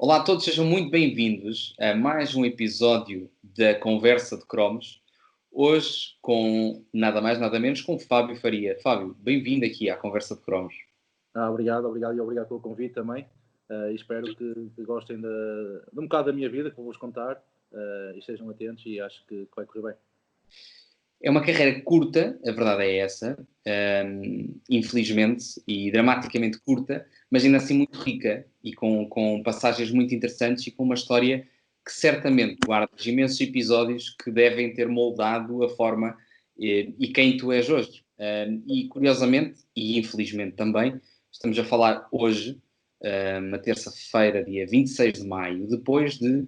Olá a todos, sejam muito bem-vindos a mais um episódio da Conversa de Cromos. Hoje com nada mais, nada menos com Fábio Faria. Fábio, bem-vindo aqui à Conversa de Cromos. Obrigado e obrigado pelo convite também. E espero que gostem de um bocado da minha vida, que vou-vos contar, e estejam atentos e acho que vai correr bem. É uma carreira curta, a verdade é essa, infelizmente, e dramaticamente curta, mas ainda assim muito rica e com passagens muito interessantes e com uma história que certamente guarda imensos episódios que devem ter moldado a forma e quem tu és hoje. E curiosamente, e infelizmente também, estamos a falar hoje, na terça-feira, dia 26 de maio, depois de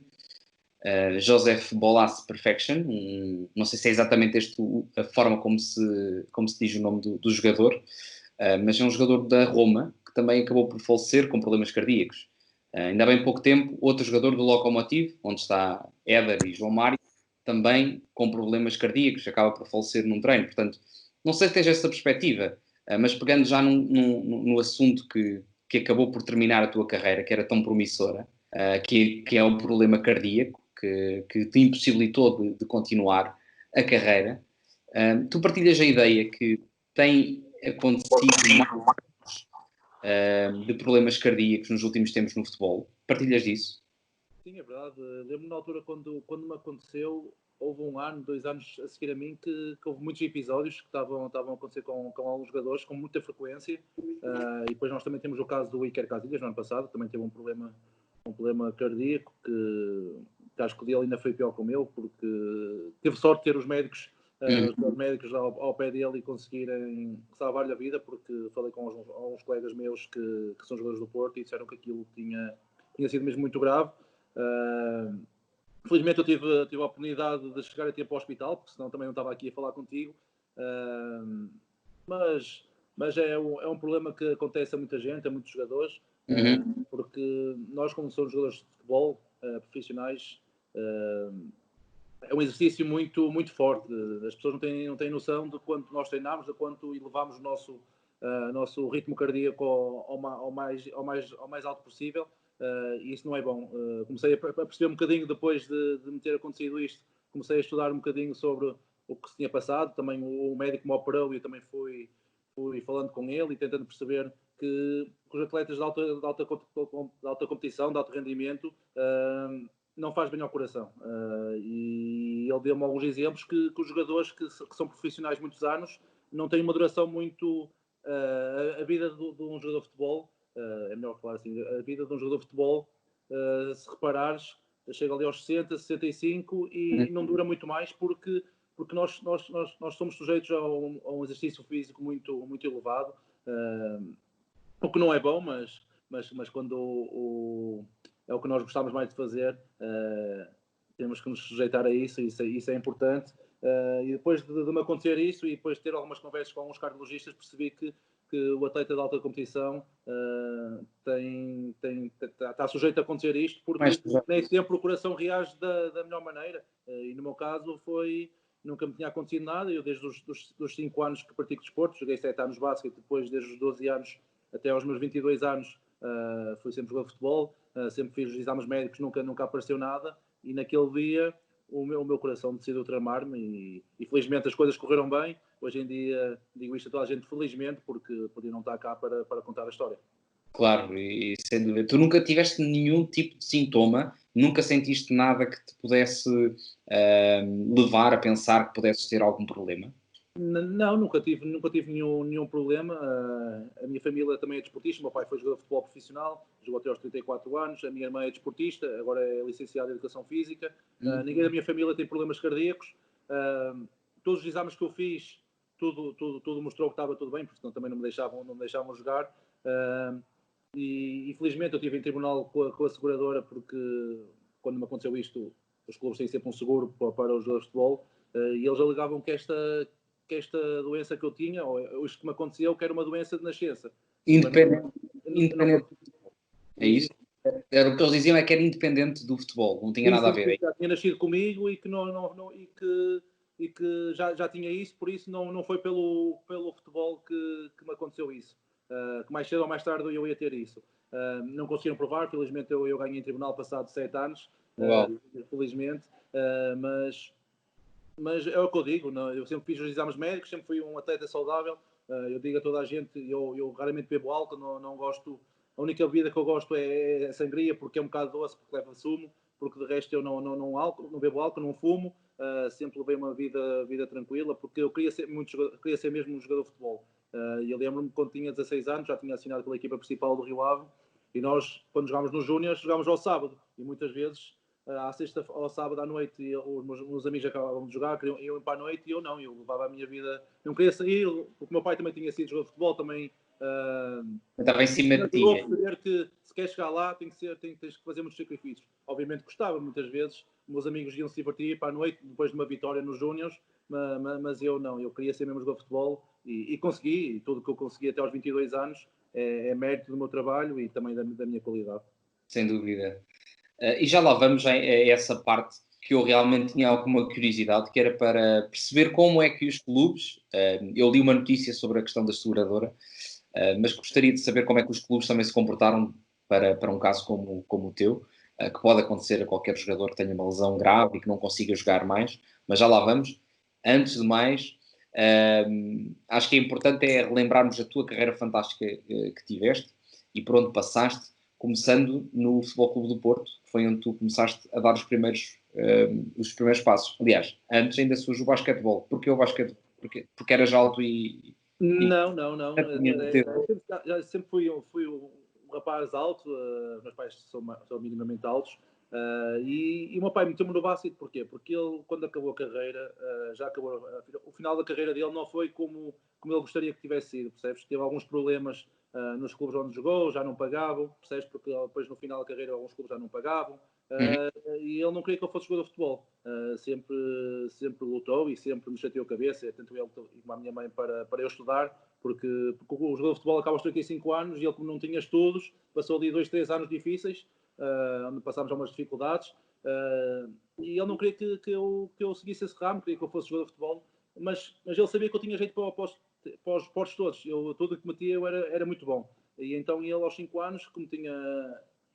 Joseph Bolas Perfection, não sei se é exatamente a forma como se diz o nome do jogador, mas é um jogador da Roma que também acabou por falecer com problemas cardíacos. Ainda há bem pouco tempo, outro jogador do Lokomotiv, onde está Éder e João Mário, também com problemas cardíacos, acaba por falecer num treino. Portanto, não sei se tens essa perspectiva, mas pegando já no assunto que acabou por terminar a tua carreira, que era tão promissora, que é o problema cardíaco, que te impossibilitou de continuar a carreira. Tu partilhas a ideia que tem acontecido mais de problemas cardíacos nos últimos tempos no futebol? Partilhas disso? Sim, é verdade. Lembro-me na altura quando me aconteceu, houve 1 ano, 2 anos a seguir a mim, que houve muitos episódios que estavam a acontecer com alguns jogadores com muita frequência. E depois nós também temos o caso do Iker Casillas, no ano passado, também teve um problema cardíaco que acho que o dele ainda foi pior que o meu, porque teve sorte de ter os médicos ao pé dele e conseguirem salvar-lhe a vida, porque falei com alguns colegas meus que são jogadores do Porto e disseram que aquilo tinha sido mesmo muito grave. Felizmente eu tive a oportunidade de chegar a tempo ao hospital, porque senão também não estava aqui a falar contigo. Mas é um problema que acontece a muita gente, a muitos jogadores, porque nós, como somos jogadores de futebol profissionais, é um exercício muito, muito forte. As pessoas não têm noção de quanto nós treinamos, de quanto elevamos o nosso ritmo cardíaco ao mais alto possível. E isso não é bom. Comecei a perceber um bocadinho depois de me ter acontecido isto. Comecei a estudar um bocadinho sobre o que se tinha passado. Também o médico me operou e eu também fui falando com ele e tentando perceber que os atletas de alta competição, de alto rendimento, não faz bem ao coração. E ele deu-me alguns exemplos que os jogadores que são profissionais muitos anos não têm uma duração muito... a vida de um jogador de futebol, é melhor falar assim, a vida de um jogador de futebol, se reparares, chega ali aos 60, 65 e não dura muito mais porque nós somos sujeitos a um exercício físico muito, muito elevado, o que não é bom, mas quando é o que nós gostamos mais de fazer, temos que nos sujeitar a isso é importante. E depois de me acontecer isso e depois de ter algumas conversas com alguns cardiologistas, percebi que o atleta de alta competição está sujeito a acontecer isto, porque nem sempre o coração reage da melhor maneira. E no meu caso nunca me tinha acontecido nada. Eu desde os 5 anos que pratico desporto, joguei 7 anos de basquete, depois desde os 12 anos até aos meus 22 anos fui sempre jogar futebol, sempre fiz os exames médicos, nunca apareceu nada, e naquele dia o meu coração decidiu tramar-me e felizmente as coisas correram bem. Hoje em dia digo isto a toda a gente felizmente, porque podia não estar cá para contar a história. Claro, e sem dúvida. Tu nunca tiveste nenhum tipo de sintoma, nunca sentiste nada que te pudesse levar a pensar que pudesses ter algum problema? Não, nunca tive nenhum problema. A minha família também é desportista. O meu pai foi jogador de futebol profissional, jogou até aos 34 anos. A minha irmã é desportista, agora é licenciada em Educação Física. Ninguém da minha família tem problemas cardíacos. Todos os exames que eu fiz, tudo mostrou que estava tudo bem, porque senão também não me deixavam jogar. E infelizmente eu estive em tribunal com a seguradora, porque quando me aconteceu isto, os clubes têm sempre um seguro para os jogadores de futebol, e eles alegavam que esta doença que eu tinha, ou isto que me aconteceu, que era uma doença de nascença. Independente. É isso? Era o que eles diziam, é que era independente do futebol, não tinha nada a ver. Já tinha nascido comigo e que já tinha isso, por isso não foi pelo futebol que me aconteceu isso. Que mais cedo ou mais tarde eu ia ter isso. não conseguiram provar, felizmente eu ganhei em tribunal passado 7 anos, felizmente, mas é o que eu digo, não? Eu sempre fiz os exames médicos, sempre fui um atleta saudável, eu digo a toda a gente, eu raramente bebo álcool, não gosto, a única bebida que eu gosto é sangria, porque é um bocado doce, porque leva sumo, porque de resto eu não bebo álcool, não fumo, sempre levei uma vida tranquila, porque eu queria ser mesmo um jogador de futebol. E eu lembro-me quando tinha 16 anos, já tinha assinado pela equipa principal do Rio Ave, e nós, quando jogámos nos Júniors, jogámos ao sábado, e muitas vezes, à sexta ao sábado à noite, os meus amigos acabavam de jogar, iam ir para a noite, e eu não, eu levava a minha vida, não queria sair, porque o meu pai também tinha sido jogador de futebol, também estava em cima de ti. Eu perceber que se queres chegar lá, tens que fazer muitos sacrifícios. Obviamente gostava, muitas vezes, meus amigos iam se divertir para a noite, depois de uma vitória nos Júniors, mas eu não, eu queria ser mesmo jogador de futebol, e consegui, e tudo o que eu consegui até aos 22 anos é mérito do meu trabalho e também da minha qualidade. Sem dúvida. E já lá vamos a essa parte que eu realmente tinha alguma curiosidade, que era para perceber como é que os clubes, eu li uma notícia sobre a questão da seguradora, mas gostaria de saber como é que os clubes também se comportaram para um caso como o teu, que pode acontecer a qualquer jogador que tenha uma lesão grave e que não consiga jogar mais, mas já lá vamos. Antes de mais, acho que é importante relembrarmos a tua carreira fantástica que tiveste e por onde passaste, começando no Futebol Clube do Porto, que foi onde tu começaste a dar os primeiros passos. Aliás, antes ainda surgiu o basquetebol. Porquê o basquetebol? Porque eras alto e não. Já sempre fui um rapaz alto, meus pais são minimamente altos, e o meu pai meteu-me no basquete, porquê? Porque ele, quando acabou a carreira, já acabou, o final da carreira dele não foi como ele gostaria que tivesse sido, percebes? Teve alguns problemas nos clubes onde jogou, já não pagavam, percebes? Porque depois no final da carreira alguns clubes já não pagavam, e ele não queria que eu fosse jogador de futebol. Sempre lutou e sempre me chateou a cabeça, tanto ele como a minha mãe, para eu estudar, porque o jogador de futebol acaba aos 35 anos e ele, como não tinha estudos, passou ali 2, 3 anos difíceis, onde passámos algumas dificuldades, e ele não queria que eu seguisse esse ramo, queria que eu fosse jogador de futebol, mas ele sabia que eu tinha jeito para os esportes todos, tudo o que metia eu era muito bom. E então ele, aos 5 anos, como tinha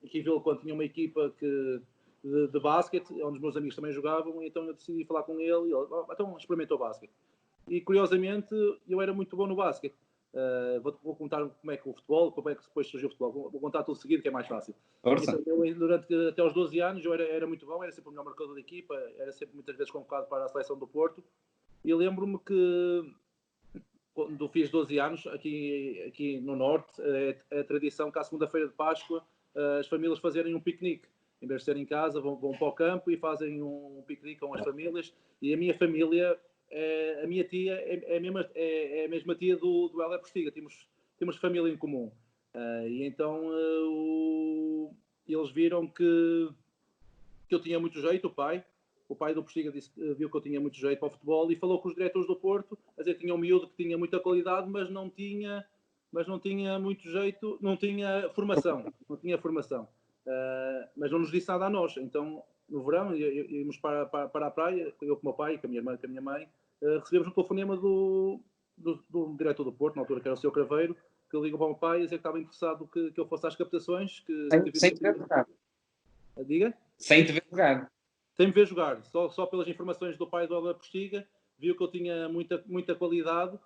aqui em Vila Conde, tinha uma equipa de basquete, onde os meus amigos também jogavam, e então eu decidi falar com ele, e ele, então experimentou basquete. E curiosamente eu era muito bom no basquete. Vou contar como é que o futebol, como é que depois surgiu o futebol. Vou contar tudo seguido, que é mais fácil. Então, eu, até aos 12 anos, eu era muito bom, era sempre o melhor marcador da equipa, era sempre muitas vezes convocado para a seleção do Porto. E lembro-me que, quando fiz 12 anos, aqui no Norte, é a tradição que à segunda-feira de Páscoa as famílias fazerem um piquenique. Em vez de serem em casa, vão para o campo e fazem um piquenique com as famílias. E a minha família, a minha tia é a mesma tia do Hélio Postiga. Temos família em comum. E então eles viram que eu tinha muito jeito, o pai do Postiga viu que eu tinha muito jeito para o futebol e falou com os diretores do Porto, a dizer que tinha um miúdo que tinha muita qualidade, mas não tinha muito jeito, não tinha formação. Mas não nos disse nada a nós. Então, no verão, íamos para a praia, eu com o meu pai, com a minha mãe, recebemos um telefonema do diretor do Porto, na altura que era o Sr. Craveiro, que ligou para o meu pai e dizia que estava interessado que eu fosse às captações. Sem te ver jogar. Diga? Sem te ver jogar. Sem me ver jogar. Só pelas informações do pai do Hélio Postiga, viu que eu tinha muita qualidade.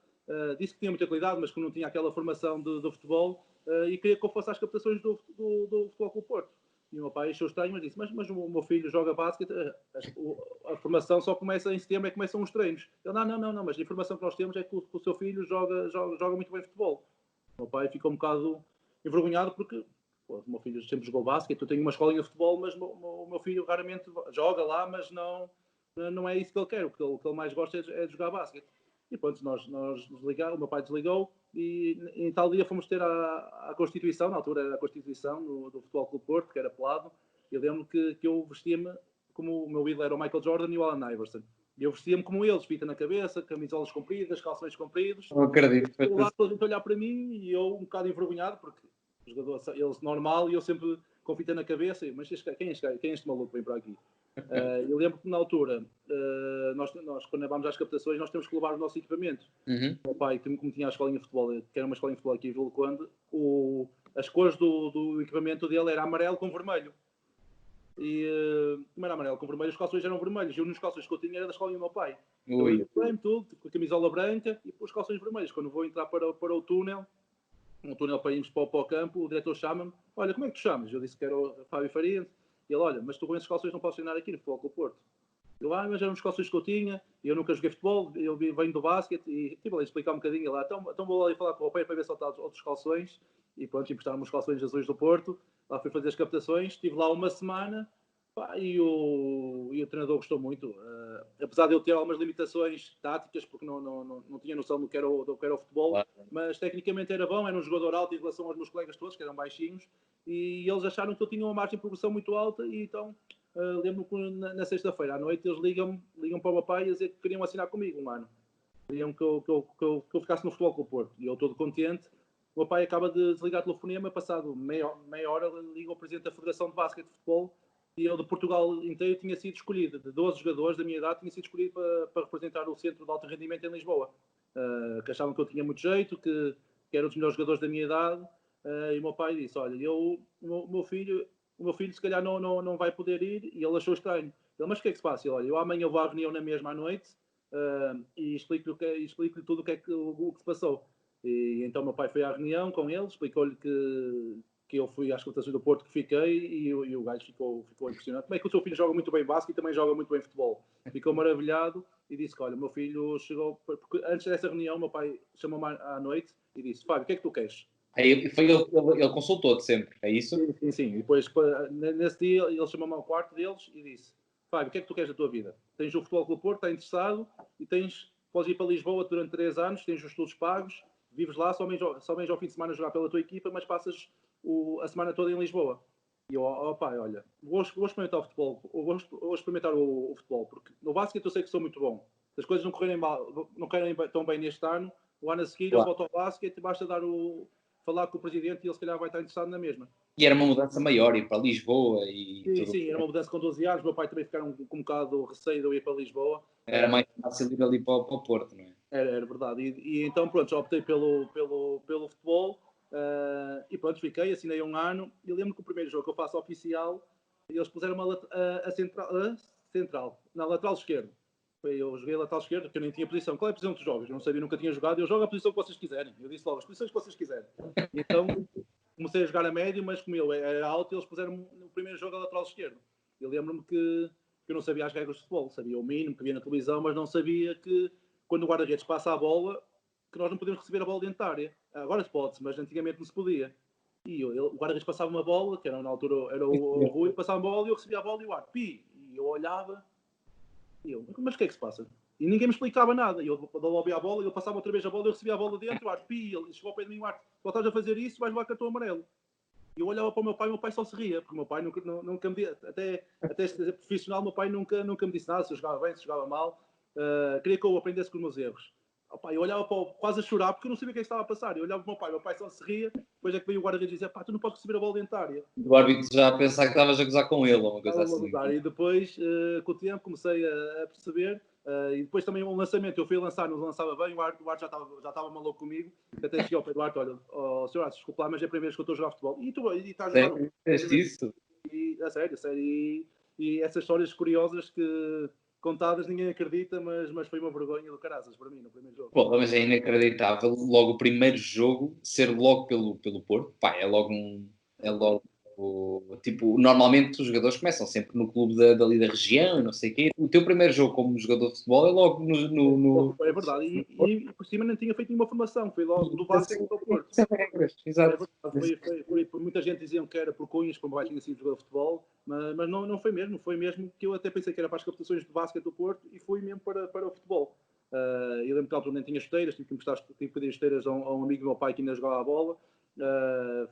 Disse que tinha muita qualidade, mas que não tinha aquela formação do futebol, e queria que eu fosse às captações do Futebol Clube Porto. E o meu pai achou estranho, mas disse, mas o meu filho joga basquete, a formação só começa em setembro, começam os treinos. Ele, não, mas a informação que nós temos é que o seu filho joga muito bem futebol. O meu pai ficou um bocado envergonhado, porque o meu filho sempre jogou basquete, eu tenho uma escolinha de futebol, mas o meu filho raramente joga lá, mas não é isso que ele quer. O que ele mais gosta é de jogar basquete. E pronto, nós desligamos, o meu pai desligou, e em tal dia fomos ter a Constituição, na altura era a Constituição do Futebol Clube Porto, que era pelado, e lembro que eu vestia-me como o meu ídolo era o Michael Jordan e o Allen Iverson. E eu vestia-me como eles, fita na cabeça, camisolas compridas, calções compridos. Não acredito. E lá toda a gente olhar para mim e eu um bocado envergonhado, porque o jogador, eles normal, e eu sempre com fita na cabeça, mas quem é este maluco que vem para aqui? Eu lembro que na altura, nós quando vamos às captações, nós temos que levar o nosso equipamento. O meu pai, como tinha a escolinha de futebol, que era uma escolinha de futebol aqui em Vila Conde, as cores do equipamento dele era amarelo com vermelho. E como era amarelo com vermelho, os calções eram vermelhos. E um dos calções que eu tinha era da escola do meu pai. Eu tudo, com a camisola branca e pus calções vermelhos. Quando vou entrar para o túnel, um túnel para irmos para o campo, o diretor chama-me: olha, como é que tu chamas? Eu disse que era o Fábio Faria. E ele: olha, mas tu com esses calções não podes treinar aqui no Futebol Clube do Porto. Eu: mas eram os calções que eu tinha, e eu nunca joguei futebol, eu venho do basquete, e tive ali a explicar um bocadinho lá. Então vou ali falar com o pai para ver se ele está outros calções. E pronto, emprestaram-me os calções azuis do Porto. Lá fui fazer as captações, estive lá uma semana. E o treinador gostou muito, apesar de eu ter algumas limitações táticas, porque não tinha noção do que era o futebol, mas tecnicamente era bom, era um jogador alto em relação aos meus colegas todos, que eram baixinhos, e eles acharam que eu tinha uma margem de progressão muito alta, e então lembro-me que na sexta-feira à noite eles ligam para o meu pai a dizer que queriam assinar comigo um ano, queriam que eu ficasse no Futebol Clube do Porto, e eu todo contente. O meu pai acaba de desligar o telefonema, passado meia hora liga o presidente da Federação de Basquete de Futebol, e eu de Portugal inteiro tinha sido escolhido, de 12 jogadores da minha idade, tinha sido escolhido para representar o Centro de Alto Rendimento em Lisboa. Que achavam que eu tinha muito jeito, que era um dos melhores jogadores da minha idade, e o meu pai disse: olha, o meu filho se calhar não vai poder ir, e ele achou estranho. Ele: mas o que é que se passa? Olha, eu amanhã vou à reunião na mesma à noite, e explico-lhe tudo o que se passou. E então o meu pai foi à reunião com ele, explicou-lhe que eu fui às competições do Porto, que fiquei, e o gajo ficou impressionado. Como é que o seu filho joga muito bem basquete e também joga muito bem futebol? Ficou maravilhado e disse que, olha, o meu filho chegou... Porque antes dessa reunião, o meu pai chamou-me à noite e disse: Fábio, o que é que tu queres? Aí ele consultou-te sempre, é isso? Sim. E depois, nesse dia, ele chamou-me ao quarto deles e disse: Fábio, o que é que tu queres da tua vida? Tens o Futebol Clube do Porto, está interessado, e podes ir para Lisboa durante 3 anos, tens os estudos pagos, vives lá, só vens ao fim de semana jogar pela tua equipa, mas passas a semana toda em Lisboa. E eu: pai, olha, vou experimentar o futebol, vou experimentar o futebol, porque no basquete eu sei que sou muito bom. Se as coisas não correrem tão bem neste ano, o ano a seguir eu volto ao basquete, basta falar com o presidente e ele se calhar vai estar interessado na mesma. E era uma mudança maior, ir para Lisboa e tudo. Sim, era uma mudança com 12 anos, meu pai também ficaram com um bocado receio de eu ir para Lisboa. Era mais fácil ir ali para o Porto, não é? Era verdade. E então, pronto, já optei pelo futebol, e pronto, fiquei, assinei um ano, e lembro que o primeiro jogo que eu faço oficial, eles puseram a central, na lateral esquerdo. Eu joguei a lateral esquerdo, porque eu nem tinha posição. Qual é a posição que tu jogas? Eu não sabia, nunca tinha jogado. Eu jogo a posição que vocês quiserem. Eu disse logo: as posições que vocês quiserem. E então comecei a jogar a médio, mas como eu era alto, eles puseram no primeiro jogo a lateral esquerdo. Eu lembro-me que eu não sabia as regras de futebol. Sabia o mínimo que via na televisão, mas não sabia que quando o guarda-redes passa a bola, que nós não podemos receber a bola dentro da área. Agora pode-se, mas antigamente não se podia. E o guarda-redes passava uma bola, que era na altura era o Rui, passava uma bola e eu recebia a bola e o ar, pi! E eu olhava, e eu: mas o que é que se passa? E ninguém me explicava nada. E eu dava a bola, ele passava outra vez a bola, eu recebia a bola dentro, o ar, pi! Ele chegou ao pé de mim, o ar, tu estás a fazer isso, vais levar cartão amarelo. E eu olhava para o meu pai só se ria, porque o meu pai nunca me disse, até ser profissional, o meu pai nunca me disse nada, se eu jogava bem, se eu jogava mal. Queria que eu aprendesse com os meus erros. Eu olhava quase a chorar, porque eu não sabia o que estava a passar. Eu olhava para o meu pai só se ria, depois é que veio o guarda-redes dizer: tu não podes receber a bola dentro da área. O árbitro já a pensar que estavas a gozar com ele, ou uma coisa assim. E depois, com o tempo, comecei a perceber. E depois também um lançamento, eu fui lançar, não lançava bem, o Arte já estava maluco comigo, até cheguei ao pé do Arte: olha, senhor Arte, desculpa lá, mas é a primeira vez que eu estou a jogar futebol. E tu estás a jogar... Isso? A sério. E essas histórias curiosas que contadas ninguém acredita, mas foi uma vergonha do caraças para mim no primeiro jogo. Pô, mas é inacreditável, logo o primeiro jogo ser logo pelo Porto. Pá, é logo tipo, normalmente os jogadores começam sempre no clube dali da região, não sei o quê. O teu primeiro jogo como jogador de futebol é logo no... É verdade, e por cima não tinha feito nenhuma formação, foi logo do basquete para o Porto. Exato. Muita gente dizia que era por cunhas, como vai tinha sido jogador de futebol, mas não foi mesmo, que eu até pensei que era para as captações de basquete do Porto e fui mesmo para o futebol. Eu lembro que na altura nem tinha esteiras, tive que pedir esteiras a um amigo do meu pai que ainda jogava a bola.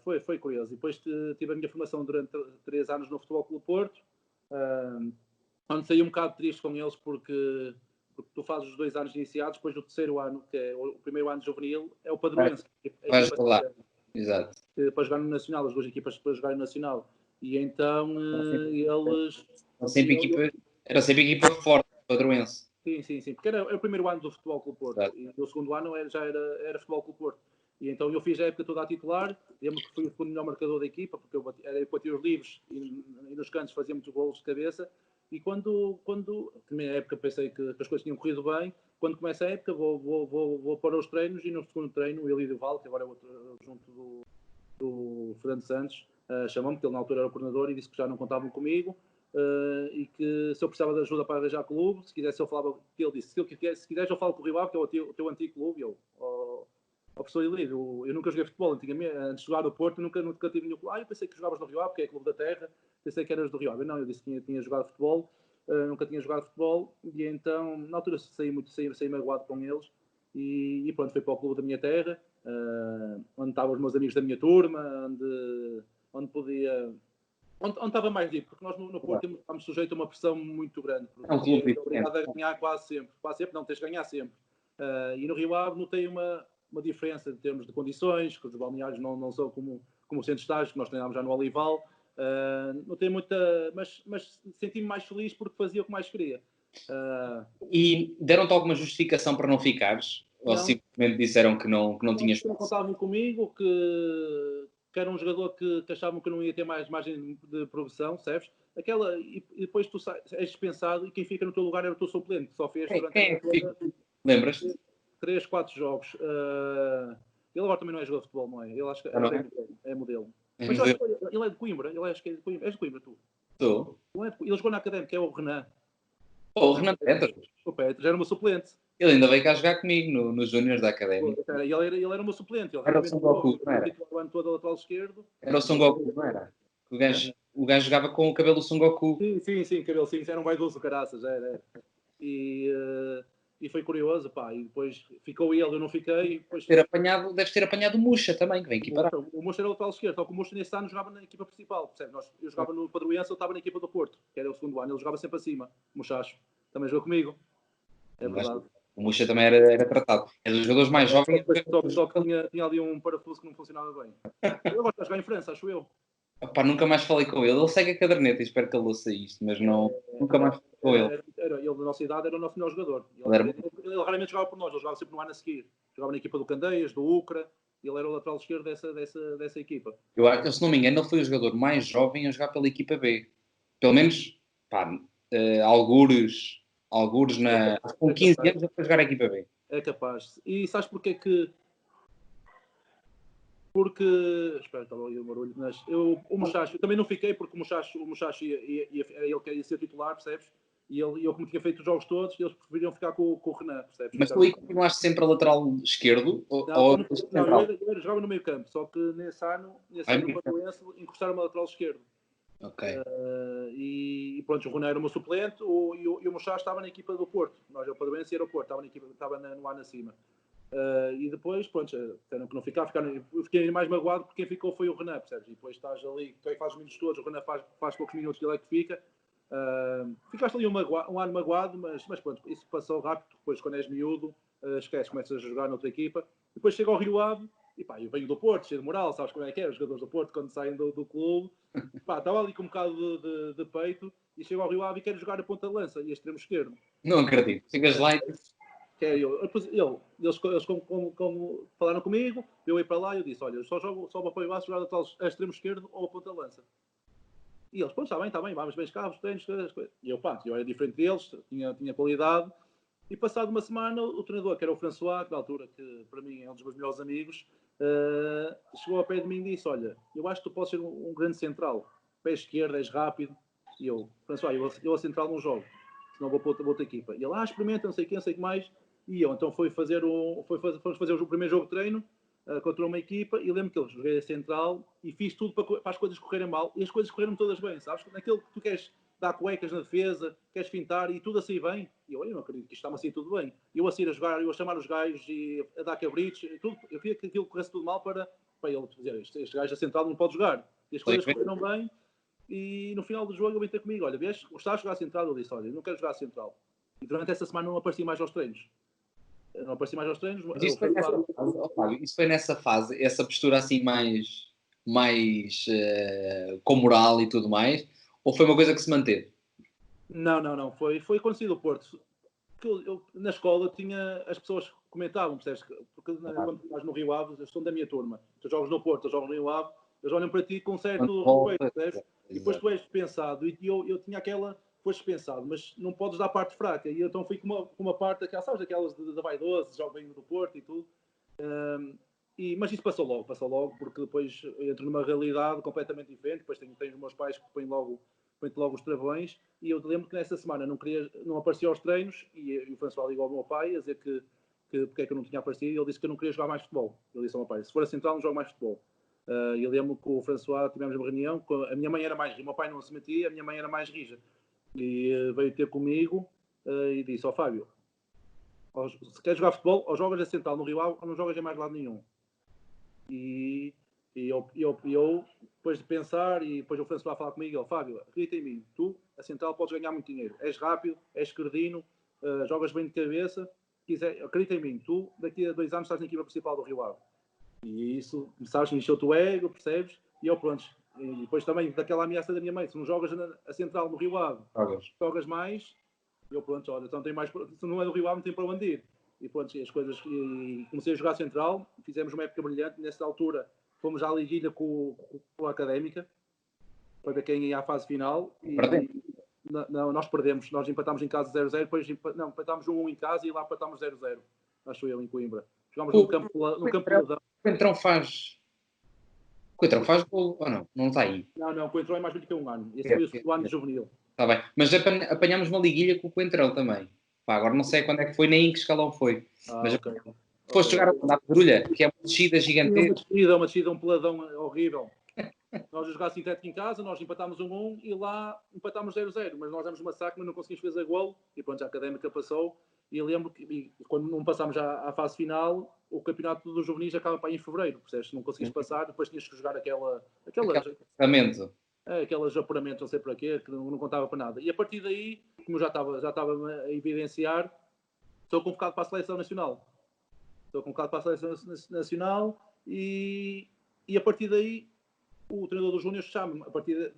Foi curioso. E depois tive a minha formação durante 3 anos no Futebol Clube do Porto, onde saí um bocado triste com eles porque tu fazes os 2 anos iniciados, depois do terceiro ano, que é o primeiro ano de juvenil, é o Padroense. Vais lá, exato. Para jogar no Nacional, as 2 equipas para jogar no Nacional. E então eles... Era sempre equipa forte, Padroense. Sim, porque era o primeiro ano do Futebol Clube Porto. Exato. E o segundo ano já era Futebol Clube Porto. E então eu fiz a época toda a titular, lembro que fui o segundo melhor marcador da equipa, porque eu bati os livros e nos cantos fazia muitos golos de cabeça. E quando na minha época pensei que as coisas tinham corrido bem, quando começa a época vou para os treinos e no segundo treino o Elídio Val, que agora é outro junto do Fernando Santos, chamou-me, que ele na altura era o coordenador, e disse que já não contavam comigo, e que se eu precisava de ajuda para arranjar clube, se quisesse eu falava, ele disse, se quiseres eu falo com o Rio Ave, que é o teu antigo clube, e eu... professor Elídio, eu nunca joguei futebol antigamente, antes de jogar no Porto, nunca tive nenhum clube. Eu pensei que jogavas no Rio Ave, porque é clube da terra, pensei que eras do Rio Ave. Não, eu disse que tinha jogado futebol, nunca tinha jogado futebol, e então, na altura, saí magoado com eles, e pronto, fui para o clube da minha terra, onde estavam os meus amigos da minha turma, onde podia... Onde estava mais livre, porque nós no Porto estamos sujeitos a uma pressão muito grande, porque É um clube é obrigado a ganhar quase sempre, não, tens de ganhar sempre. E no Rio Ave notei uma diferença em termos de condições, que os balneários não são como o centro de estágio, que nós treinámos já no Olival. Não tem muita, mas senti-me mais feliz porque fazia o que mais queria. E deram-te alguma justificação para não ficares? Ou simplesmente disseram que não tinhas espaço? Não contavam comigo, que era um jogador que achavam que não ia ter mais margem de progressão, percebes? E depois tu és dispensado e quem fica no teu lugar era o teu suplente, que só fez durante a toda... Lembras-te? 3, 4 jogos. Ele agora também não é jogador de futebol, não é? Ele acho que é modelo. Mas ele é de Coimbra. Ele acho que é de Coimbra. És de Coimbra, tu? Estou. Ele jogou na Académica, é o Renan. O Renan Petros. O Petros, era o meu suplente. Ele ainda veio cá jogar comigo nos Júniors da Académica. Ele era o meu suplente. Era o Son Goku, não era? O ano todo lateral esquerdo. Era o Son Goku, não era? O gajo jogava com o cabelo do Son Goku. Sim, cabelo sim. Era um vaidoso, caraças, era. E foi curioso, pá, e depois ficou ele, eu não fiquei. Depois... Deves ter apanhado o Muxa também, que vem aqui parar. O Muxa era o lateral esquerdo, só que o Muxa nesse ano jogava na equipa principal, percebe? Eu jogava no Padroense, eu estava na equipa do Porto, que era o segundo ano, ele jogava sempre acima, o Muchacho, também jogou comigo, é verdade. O Muxa também era tratado, é dos jogadores mais jovens. Só que tinha ali um parafuso que não funcionava bem. Ele gosta de jogar em França, acho eu. Opa, nunca mais falei com ele segue a caderneta e espero que ele ouça isto, mas nunca mais falei com ele. Ele da nossa idade era o nosso melhor jogador. Ele raramente jogava por nós, ele jogava sempre no ano a seguir. Jogava na equipa do Candeias, do Ucra, ele era o lateral esquerdo dessa equipa. Eu, se não me engano, ele foi o jogador mais jovem a jogar pela equipa B. Pelo menos, pá, algures com 15 anos a jogar a equipa B. É capaz. E sabes porquê que... Porque... Espera, estava ali o barulho. Mas o Muchacho, eu também não fiquei, porque o Muchacho ele queria ser titular, percebes? E eu, como tinha feito os jogos todos, eles preferiam ficar com o Renan, percebes? Mas tu aí continuaste sempre a lateral esquerdo? Eu jogava no meio campo, só que nesse ano no Padroense, encostaram-me a lateral esquerdo. Ok. E pronto, o Renan era o meu suplente, e o Muchacho estava na equipa do Porto. Nós, o Padroense era o Porto, estava no ano acima. E depois, pronto, tiveram que não ficar, eu fiquei mais magoado porque quem ficou foi o Renan, percebes? E depois estás ali, tu aí fazes os minutos todos, o Renan faz poucos minutos e ele é que fica. Ficaste ali um ano magoado, mas pronto, isso passou rápido. Depois, quando és miúdo, esquece, começas a jogar noutra equipa. Depois chega ao Rio Ave, e pá, eu venho do Porto, cheio de moral, sabes como é que é? Os jogadores do Porto, quando saem do clube, pá, estava ali com um bocado de peito, e chego ao Rio Ave e quero jogar a ponta de lança, e extremo esquerdo. Não acredito, chegas lá e... Eles como falaram comigo, eu ia para lá e eu disse, olha, eu só vou para o base jogar a extremo esquerdo ou a ponta de lança. E eles, pronto, está bem, vamos bem escravos, treinos, e eu, pá, eu era diferente deles, tinha qualidade, e passado uma semana, o treinador, que era o François, que na altura, que para mim é um dos meus melhores amigos, chegou ao pé de mim e disse, olha, eu acho que tu podes ser um grande central, pé esquerdo, és rápido, e eu, François, eu a central não jogo, senão vou para outra equipa. E ele, experimenta, não sei o que mais, e eu, então fomos fazer o primeiro jogo de treino, contra uma equipa, e lembro que eu joguei a central e fiz tudo para as coisas correrem mal, e as coisas correram todas bem, sabes? Naquilo que tu queres dar cuecas na defesa, queres fintar e tudo assim bem, e eu não acredito que isto está assim tudo bem. Eu a sair a jogar, eu a chamar os gajos e a dar cabritos, tudo, eu queria que aquilo corresse tudo mal para ele dizer, este gajo a central não pode jogar, e as coisas correram bem, e no final do jogo ele veio ter comigo, olha, vês, gostava de jogar a central? Eu disse, olha, eu não quero jogar a central. E durante essa semana não apareci mais aos treinos. Não apareci mais aos treinos. Mas isso foi nessa fase, essa postura assim mais com moral e tudo mais, ou foi uma coisa que se manteve? Não. Foi quando saí do Porto. porque eu na escola tinha, as pessoas comentavam, percebes? Porque quando estás no Rio Ave, eles são da minha turma. Tu jogas no Porto, tu jogas no Rio Ave, eles olham para ti com certo respeito, percebes? E depois tu és dispensado, e eu tinha aquela, foste dispensado, mas não podes dar parte fraca. E eu então fui com uma parte daquelas, sabes, aquelas da vaidosa, jogo bem do Porto e tudo. Mas isso passou logo, porque depois entro numa realidade completamente diferente. Depois tenho os meus pais que põem logo os travões, e eu lembro que nessa semana não aparecia aos treinos, e o François ligou ao meu pai a dizer que porque é que eu não tinha aparecido, e ele disse que eu não queria jogar mais futebol. Ele disse ao meu pai, se for a central não jogo mais futebol. E eu lembro que o François, tivemos uma reunião, a minha mãe era mais rija, o meu pai não se metia, a minha mãe era mais rija, e veio ter comigo e disse, Fábio, se queres jogar futebol, ou jogas a central no Rio Ave, ou não jogas em mais lado nenhum. E eu, depois de pensar, e depois o François falar comigo, ele, Fábio, acredita em mim, tu, a central, podes ganhar muito dinheiro, és rápido, és cretino, jogas bem de cabeça, acredita em mim, tu, daqui a 2 anos estás na equipa principal do Rio Ave. E isso, sabes, me encheu o ego, percebes? E eu, pronto, e depois também daquela ameaça da minha mãe, se não jogas a central no Rio Ave, jogas mais, eu, pronto, olha, então tem mais, se não é do Rio Ave, não tem para onde ir. E pronto, as coisas, e comecei a jogar central, fizemos uma época brilhante, nessa altura fomos à liguilha com a Académica, para ver quem ia à fase final, e não, nós perdemos, nós empatámos em casa 0-0, depois empatámos 1-1 em casa e lá empatámos 0-0, acho eu, em Coimbra. Jogámos no campo Peladão. O Coentrão faz gol ou não? Não está aí. Não, o Coentrão é mais velho que um ano. Esse foi o segundo ano de juvenil. Está bem, mas apanhámos uma liguilha com o Coentrão também. Pá, agora não sei quando é que foi, nem em que escalão foi. Mas okay. Foste jogar a Pedrulha, que é uma descida gigantesca. Uma descida, um peladão horrível. Nós jogámos sintético em casa, nós empatámos 1-1 e lá empatámos 0-0. Mas nós demos uma saca, mas não conseguimos fazer gol. E pronto, a Académica passou. E eu lembro que quando não passámos à fase final, o campeonato dos juvenis acaba para ir em fevereiro. Percebes? Se não conseguiste passar, depois tinhas que jogar aquele apuramento, não sei para quê, que não contava para nada. E a partir daí, como já estava a evidenciar, estou convocado para a Seleção Nacional. E a partir daí o treinador dos Júniors chama-me. A partir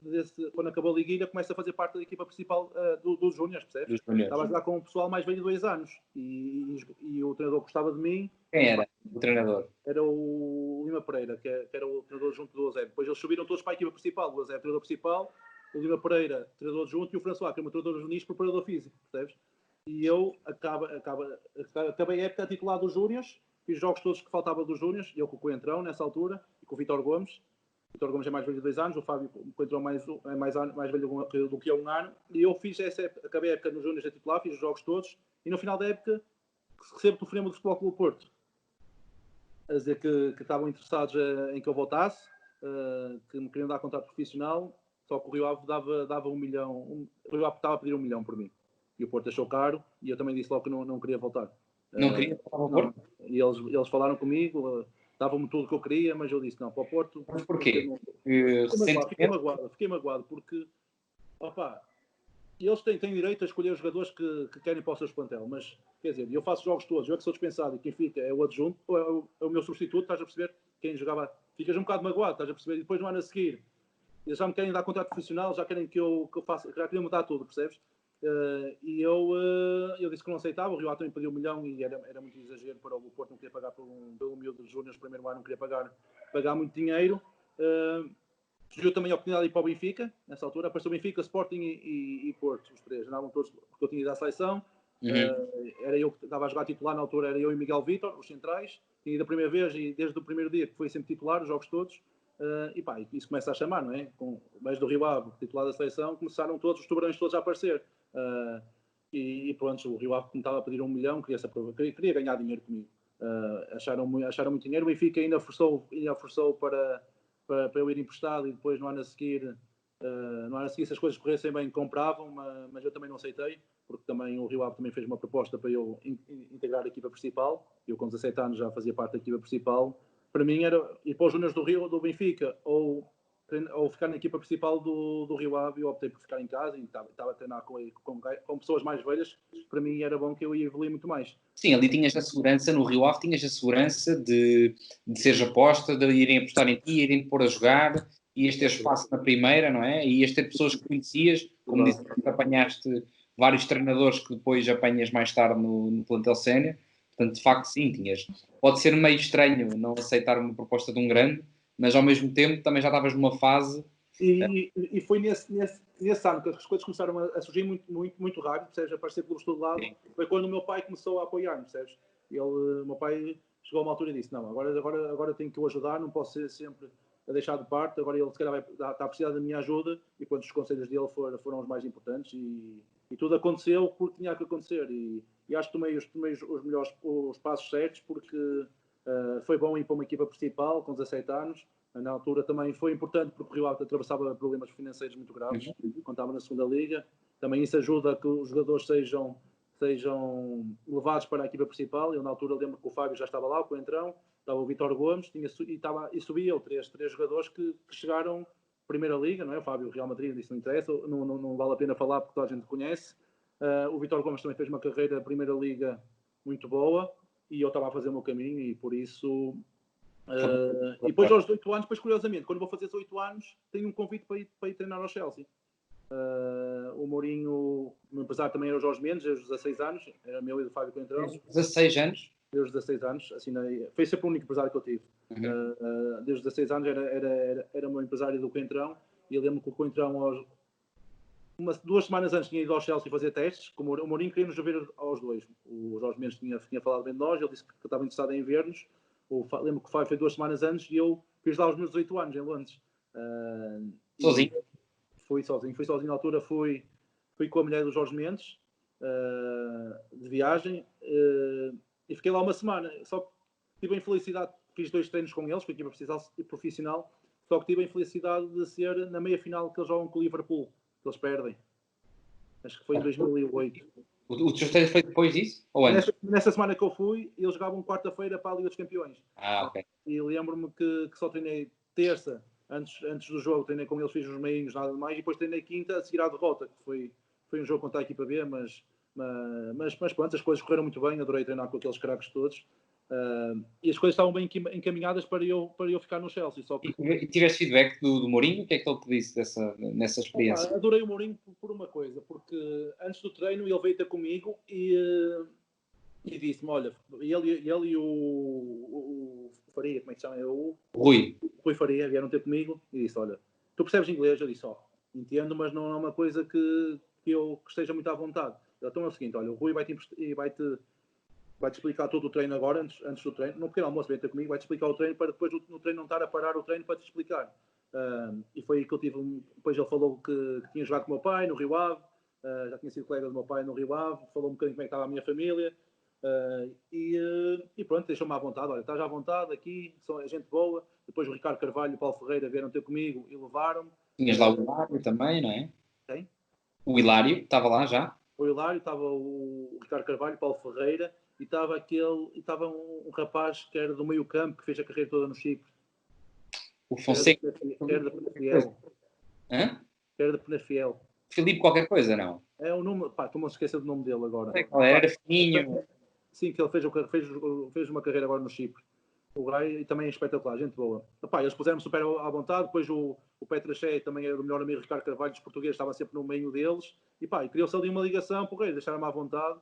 quando acabou a liguilha, começa a fazer parte da equipa principal dos Júniors, percebes? Estava a jogar com um pessoal mais velho de 2 anos e o treinador gostava de mim. Quem era o treinador? Era o Lima Pereira, que era o treinador junto do Eusébio. Depois eles subiram todos para a equipa principal. O Eusébio, treinador principal, o Lima Pereira, treinador junto, e o François, que é o treinador juvenis, preparador físico, percebes? E eu acabei a época titular dos Júniors, fiz jogos todos que faltava dos Júniors, eu com o Coentrão nessa altura, e com o Vitor Gomes. O Vitor Gomes é mais velho de 2 anos, o Fábio Coentrão é mais velho do que eu 1 ano, e eu fiz acabei a época nos Júniors a titular, fiz os jogos todos, e no final da época recebo o telefonema do Futebol Clube do Porto, a dizer que estavam interessados em que eu voltasse, que me queriam dar contrato profissional, só que o Rio Ave dava 1 milhão, o Rio Ave estava a pedir 1 milhão por mim. E o Porto achou caro, e eu também disse logo que não queria voltar. Não queria voltar ao Porto? E eles falaram comigo, davam-me tudo o que eu queria, mas eu disse não, para o Porto... Mas porquê? Fiquei magoado, porque, eles têm direito a escolher os jogadores que querem para o seu plantel, mas, quer dizer, eu faço jogos todos, eu é que sou dispensado, e quem fica é o adjunto, ou é o meu substituto, estás a perceber? Quem jogava, ficas um bocado magoado, estás a perceber? E depois no ano a seguir, eles já me querem dar contrato profissional, já querem que eu faça, já queriam mudar tudo, percebes? E eu disse que não aceitava. O Rio Ave também pediu 1 milhão e era muito exagero para o Porto, não queria pagar pelo miúdo dos Júniors, primeiro ano não queria pagar muito dinheiro. Surgiu também a oportunidade de ir para o Benfica, nessa altura apareceu o Benfica, Sporting e Porto, os 3, andavam todos, porque eu tinha ido à seleção. Era eu que estava a jogar titular na altura, era eu e Miguel Vítor, os centrais, tinha ido a primeira vez e desde o primeiro dia que foi sempre titular, os jogos todos. Isso começa a chamar, não é? Com o mês do Rio Ave, titular da seleção, começaram todos os tubarões todos a aparecer. Pronto, o Rio Ave estava a pedir 1 milhão, queria ganhar dinheiro comigo. Acharam muito dinheiro. O Benfica ainda forçou para eu ir emprestado, e depois no ano a seguir, se as coisas corressem bem, compravam, mas eu também não aceitei, porque também o Rio Ave também fez uma proposta para eu integrar a equipa principal. Eu com 17 anos já fazia parte da equipa principal. Para mim era ir para os Júniors do Benfica ou ficar na equipa principal do Rio Ave. Eu optei por ficar em casa e estava a treinar com pessoas mais velhas. Para mim era bom, que eu ia evoluir muito mais. Sim, ali tinhas a segurança, no Rio Ave tinhas a segurança de seres aposta, de irem apostar em ti, irem te pôr a jogar, ias ter espaço na primeira, não é? E ias ter pessoas que conhecias, como disse, apanhaste vários treinadores que depois apanhas mais tarde no plantel sénior. Portanto, de facto, sim, pode ser meio estranho não aceitar uma proposta de um grande, mas ao mesmo tempo também já estavas numa fase... E foi nesse ano que as coisas começaram a surgir muito rápido, percebes? Aparecer clubes de todo lado. Sim. Foi quando o meu pai começou a apoiar-me, percebes? O meu pai chegou a uma altura e disse: não, agora tenho que o ajudar, não posso ser sempre a deixar de parte. Agora ele se calhar está a precisar da minha ajuda, e quando os conselhos dele foram os mais importantes, e tudo aconteceu porque tinha que acontecer. E acho que tomei os passos certos, porque foi bom ir para uma equipa principal com 17 anos. Na altura também foi importante porque o Rio Ave atravessava problemas financeiros muito graves, quando estava na segunda liga. Também isso ajuda a que os jogadores sejam levados para a equipa principal. Eu na altura lembro que o Fábio já estava lá, o Coentrão, estava o Vitor Gomes, e subiam três jogadores que chegaram Primeira Liga, não é? O Fábio, o Real Madrid, isso não interessa, não vale a pena falar porque toda a gente conhece. O Vitor Gomes também fez uma carreira Primeira Liga muito boa, e eu estava a fazer o meu caminho, e por isso... e depois aos 8 anos, depois curiosamente, quando vou fazer 18 anos, tenho um convite para ir treinar ao Chelsea. O Mourinho, o meu empresário também era o Jorge Mendes, aos 16 anos, era meu e do Fábio Coentrão. 16 anos? Desde os 16 anos, assinei, foi sempre o único empresário que eu tive. Desde os 16 anos era o meu empresário do Coentrão, e eu lembro que o Coentrão, 2 semanas antes, tinha ido ao Chelsea fazer testes, como o Mourinho queria nos ver aos dois. O Jorge Mendes tinha falado bem de nós, ele disse que estava interessado em ver-nos. Lembro que o Fábio foi 2 semanas antes, e eu fiz lá os meus 18 anos em Londres. Sozinho? Fui sozinho na altura, fui com a mulher do Jorge Mendes, de viagem, e fiquei lá uma semana. Só que tive a infelicidade, fiz 2 treinos com eles, com a equipa profissional, só que tive a infelicidade de ser na meia final que eles jogam com o Liverpool, que eles perdem. Acho que foi em 2008. O teu treino foi depois disso? Ou antes? Nessa semana que eu fui, eles jogavam quarta-feira para a Liga dos Campeões. Ok. E lembro-me que só treinei terça, antes do jogo, treinei com eles, fiz uns meinhos, nada mais, e depois treinei quinta a seguir à derrota, que foi um jogo contra a equipa B, mas pronto, as coisas correram muito bem, adorei treinar com aqueles craques todos. E as coisas estavam bem encaminhadas para eu ficar no Chelsea. Só que... E tiveste feedback do Mourinho? O que é que ele te disse nessa experiência? Adorei o Mourinho por uma coisa, porque antes do treino ele veio ter comigo e disse-me: olha, ele e o Faria, como é que se chama? O Rui Faria vieram ter comigo e disse: olha, tu percebes inglês? Eu disse: entendo, mas não é uma coisa que eu esteja muito à vontade. Então é o seguinte: olha, o Rui vai-te explicar todo o treino agora, antes do treino, no pequeno almoço, vem ter comigo, vai-te explicar o treino para depois no treino não estar a parar o treino para te explicar. E foi aí que eu tive. Depois ele falou que tinha jogado com o meu pai no Rio Ave, já tinha sido colega do meu pai no Rio Ave, falou um bocadinho como é que estava a minha família. E pronto, deixou-me à vontade. Olha, estás à vontade aqui, é gente boa. Depois o Ricardo Carvalho e o Paulo Ferreira vieram ter comigo e levaram-me. Tinhas lá o Hilário também, não é? Quem? O Hilário, estava lá já? O Hilário, estava o Ricardo Carvalho, o Paulo Ferreira, e estava um rapaz que era do meio campo, que fez a carreira toda no Chipre. O Fonseca. Era da Penafiel. Hã? Era da Penafiel. Filipe qualquer coisa, não? É o nome, estou-me a esquecer do nome dele agora. Era fininho. Sim, que ele fez uma carreira agora no Chipre. O Gai também é espetacular, gente boa. Eles puseram-me super à vontade. Depois o Petraché também era o melhor amigo Ricardo Carvalho, dos portugueses, estava sempre no meio deles. E criou-se ali uma ligação, deixaram-me à vontade.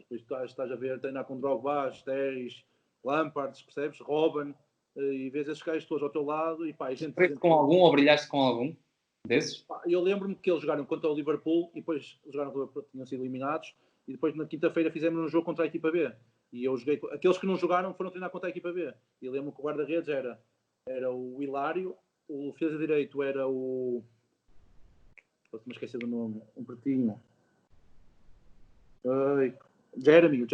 Depois estás a ver, treinar com Drogba, Teres, Lampard, percebes? Robben, e vês esses gajos todos ao teu lado. Gente com algum ou brilhaste com algum desses? Eu lembro-me que eles jogaram contra o Liverpool e depois jogaram com o Liverpool, tinham sido eliminados. E depois na quinta-feira fizemos um jogo contra a equipa B. E eu joguei. Aqueles que não jogaram foram treinar contra a equipa B. E lembro-me que o guarda-redes era o Hilário, o defesa direito era o. Posso-me esquecer do nome. Um pretinho. Jeremy.